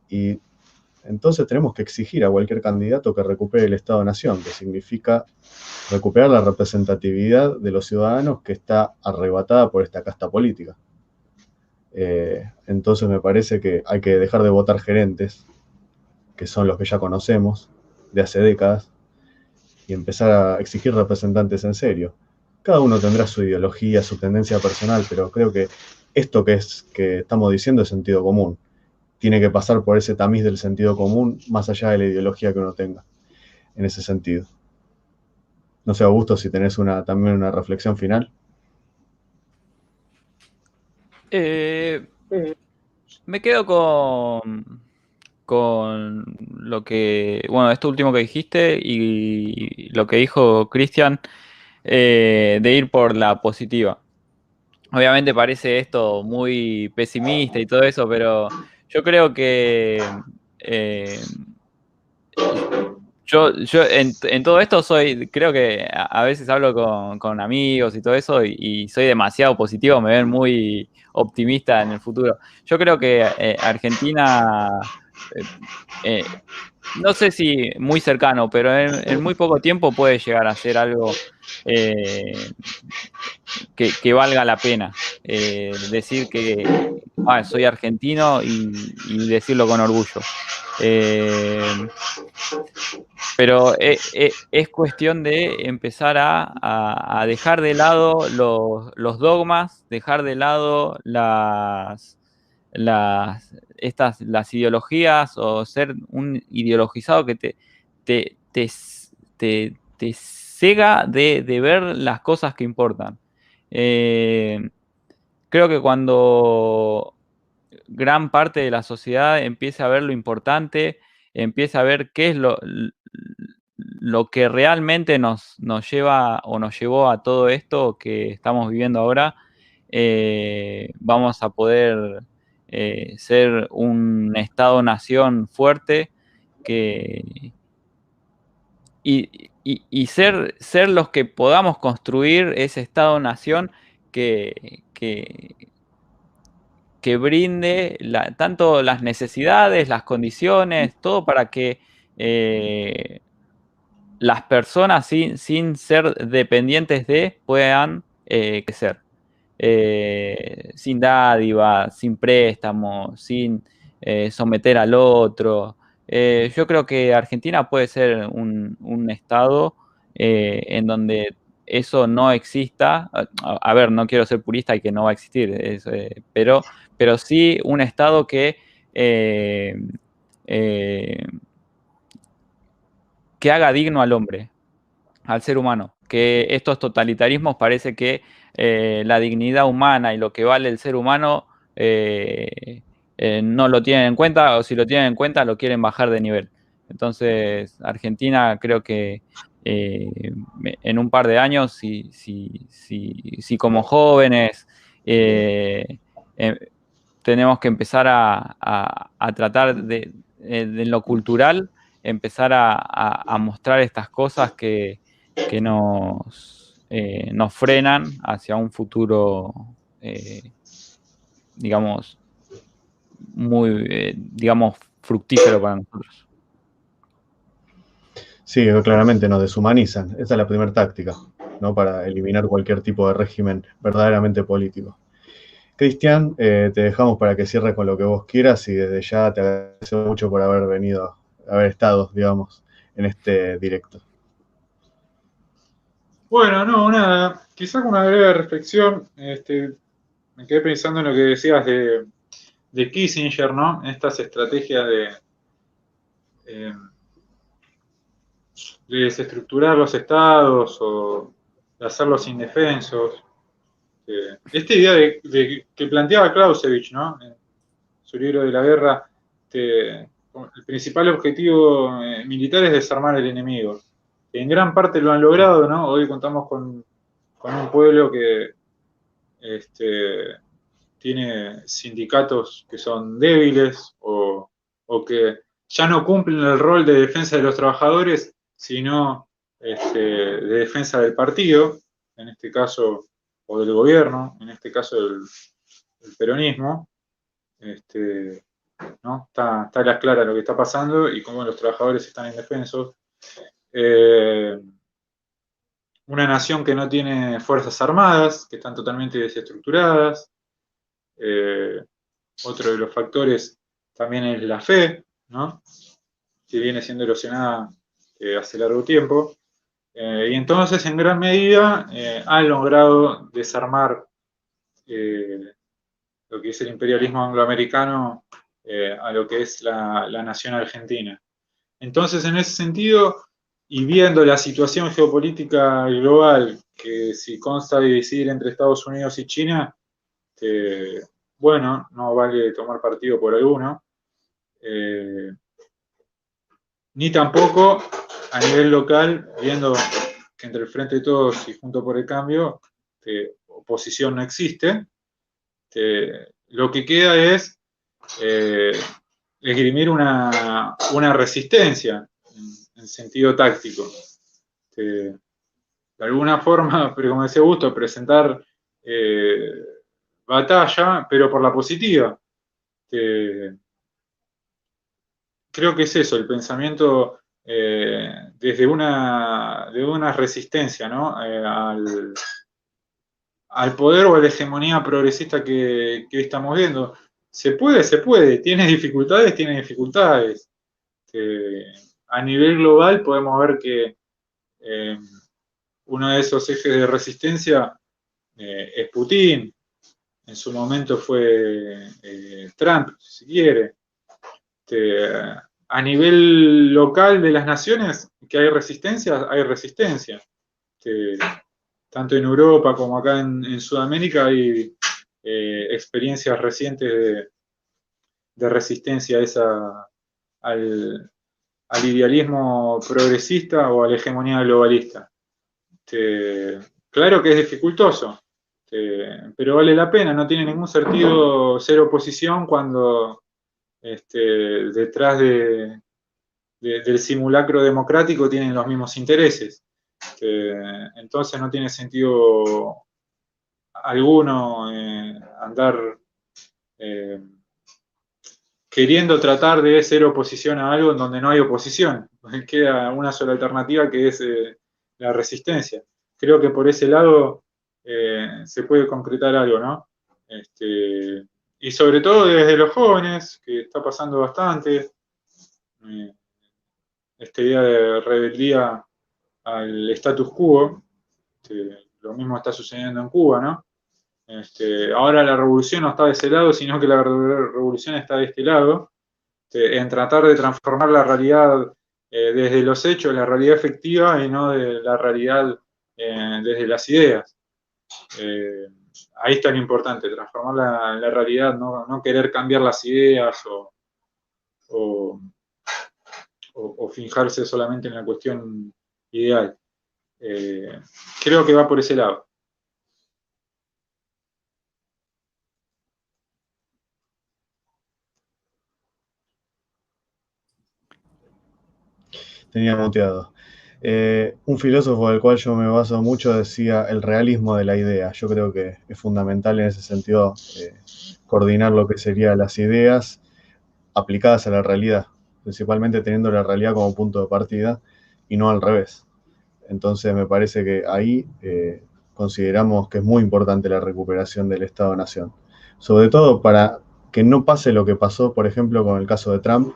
Y entonces tenemos que exigir a cualquier candidato que recupere el Estado-Nación, que significa recuperar la representatividad de los ciudadanos que está arrebatada por esta casta política. Entonces me parece que hay que dejar de votar gerentes, que son los que ya conocemos de hace décadas, y empezar a exigir representantes en serio. Cada uno tendrá su ideología, su tendencia personal, pero creo que esto que estamos diciendo es sentido común. Tiene que pasar por ese tamiz del sentido común, más allá de la ideología que uno tenga, en ese sentido. No sé, Augusto, si tenés también una reflexión final. Me quedo con lo que, bueno, esto último que dijiste y lo que dijo Cristian, de ir por la positiva. Obviamente parece esto muy pesimista y todo eso, pero yo creo que eh, yo en todo esto creo que a veces hablo con amigos y todo eso y soy demasiado positivo, me ven muy optimista en el futuro. Yo creo que Argentina, eh, eh, no sé si muy cercano, pero en muy poco tiempo puede llegar a ser algo eh, que valga la pena. Decir que soy argentino y decirlo con orgullo. Eh, pero es cuestión de empezar a dejar de lado los dogmas, dejar de lado las ideologías o ser un ideologizado que te, te cega de ver las cosas que importan. Eh, Creo que cuando gran parte de la sociedad empieza a ver lo importante, empieza a ver qué es lo que realmente nos lleva o nos llevó a todo esto que estamos viviendo ahora, vamos a poder ser un Estado-nación fuerte que, y ser los que podamos construir ese Estado-nación que brinde tanto las necesidades, las condiciones, todo para que las personas sin ser dependientes puedan crecer. Sin dádivas, sin préstamos, sin someter al otro. Yo creo que Argentina puede ser un estado en donde eso no exista. A ver, no quiero ser purista y que no va a existir, pero sí un estado eh, eh, que haga digno al hombre, al ser humano. Que estos totalitarismos parece que la dignidad humana y lo que vale el ser humano no lo tienen en cuenta, o si lo tienen en cuenta lo quieren bajar de nivel. Entonces, Argentina creo que en un par de años, si como jóvenes eh, tenemos que empezar a tratar de lo cultural, empezar a mostrar estas cosas que nos frenan hacia un futuro, digamos, muy, digamos, fructífero para nosotros. Sí, claramente nos deshumanizan. Esa es la primera táctica, ¿no? Para eliminar cualquier tipo de régimen verdaderamente político. Cristian, te dejamos para que cierres con lo que vos quieras y desde ya te agradezco mucho por haber venido, haber estado, digamos, en este directo. Bueno, no, nada, quizás una breve reflexión, me quedé pensando en lo que decías de Kissinger, ¿no? Estas estrategias eh, de desestructurar los estados o de hacerlos indefensos. Esta idea que planteaba Clausewitz, ¿no? En su libro de la guerra, el principal objetivo militar es desarmar al enemigo. En gran parte lo han logrado, ¿no? Hoy contamos con un pueblo que tiene sindicatos que son débiles o que ya no cumplen el rol de defensa de los trabajadores, sino de defensa del partido, en este caso, o del gobierno, en este caso del peronismo. ¿No? Está a las claras lo que está pasando y cómo los trabajadores están indefensos. Una nación que no tiene fuerzas armadas, que están totalmente desestructuradas. Otro de los factores también es la fe, ¿no? Que viene siendo erosionada hace largo tiempo. Y entonces, en gran medida, han logrado desarmar lo que es el imperialismo angloamericano a lo que es la nación argentina. Entonces, en ese sentido, y viendo la situación geopolítica global, que si consta de decidir entre Estados Unidos y China, bueno, no vale tomar partido por alguno, ni tampoco a nivel local, viendo que entre el Frente de Todos y Junto por el Cambio, oposición no existe, lo que queda es esgrimir una resistencia en sentido táctico. De alguna forma, pero como decía Augusto, presentar batalla, pero por la positiva. Creo que es eso, el pensamiento desde de una resistencia, ¿no? Al poder o a la hegemonía progresista que hoy estamos viendo. Se puede, tiene dificultades, tiene dificultades. A nivel global podemos ver que uno de esos ejes de resistencia es Putin, en su momento fue Trump, si se quiere. A nivel local de las naciones, que hay resistencia, hay resistencia. Tanto en Europa como acá en Sudamérica hay experiencias recientes de resistencia a al idealismo progresista o a la hegemonía globalista. Claro que es dificultoso, pero vale la pena, no tiene ningún sentido ser oposición cuando detrás del simulacro democrático tienen los mismos intereses. Entonces no tiene sentido alguno andar queriendo tratar de ser oposición a algo en donde no hay oposición. Queda una sola alternativa que es la resistencia. Creo que por ese lado se puede concretar algo, ¿no? Y sobre todo desde los jóvenes, que está pasando bastante, esta idea de rebeldía al status quo, lo mismo está sucediendo en Cuba, ¿no? Ahora la revolución no está de ese lado, sino que la revolución está de este lado, en tratar de transformar la realidad desde los hechos, la realidad efectiva, y no de la realidad desde las ideas. Ahí está lo importante, transformar la realidad, no querer cambiar las ideas o fijarse solamente en la cuestión ideal. Creo que va por ese lado. Tenía muteado. Un filósofo del cual yo me baso mucho decía el realismo de la idea. Yo creo que es fundamental en ese sentido coordinar lo que serían las ideas aplicadas a la realidad, principalmente teniendo la realidad como punto de partida y no al revés. Entonces me parece que ahí consideramos que es muy importante la recuperación del Estado-Nación. Sobre todo para que no pase lo que pasó, por ejemplo, con el caso de Trump,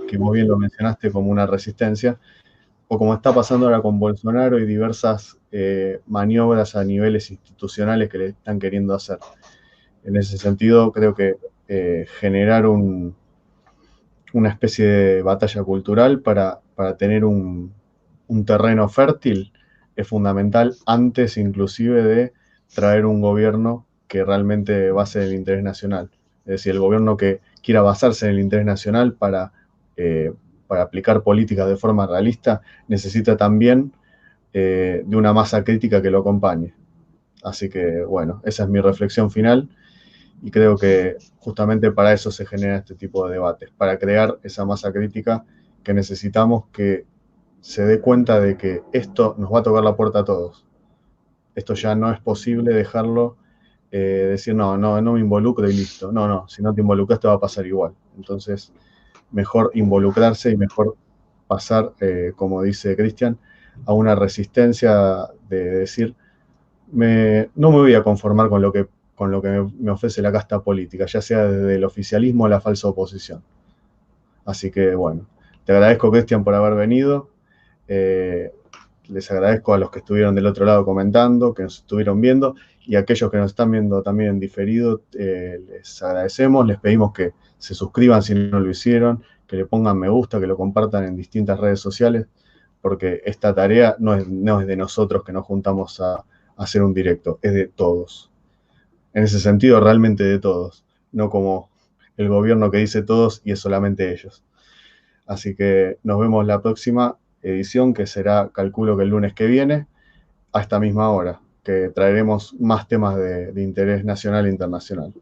que vos bien lo mencionaste como una resistencia, o como está pasando ahora con Bolsonaro y diversas maniobras a niveles institucionales que le están queriendo hacer. En ese sentido, creo que generar una especie de batalla cultural para tener un terreno fértil es fundamental antes inclusive de traer un gobierno que realmente base en el interés nacional. Es decir, el gobierno que quiera basarse en el interés nacional para aplicar políticas de forma realista necesita también de una masa crítica que lo acompañe. Así que, bueno, esa es mi reflexión final y creo que justamente para eso se genera este tipo de debates, para crear esa masa crítica que necesitamos que se dé cuenta de que esto nos va a tocar la puerta a todos. Esto ya no es posible dejarlo, decir, no me involucro y listo. No, si no te involucras te va a pasar igual. Entonces, mejor involucrarse y mejor pasar, como dice Cristian, a una resistencia de decir, no me voy a conformar con lo que me ofrece la casta política, ya sea desde el oficialismo o la falsa oposición. Así que, bueno, te agradezco, Cristian, por haber venido. Les agradezco a los que estuvieron del otro lado comentando, que nos estuvieron viendo, y a aquellos que nos están viendo también en diferido, les agradecemos, les pedimos que se suscriban si no lo hicieron, que le pongan me gusta, que lo compartan en distintas redes sociales, porque esta tarea no es de nosotros que nos juntamos a hacer un directo, es de todos. En ese sentido, realmente de todos, no como el gobierno que dice todos y es solamente ellos. Así que nos vemos la próxima edición, que será, calculo que el lunes que viene, a esta misma hora, que traeremos más temas de interés nacional e internacional.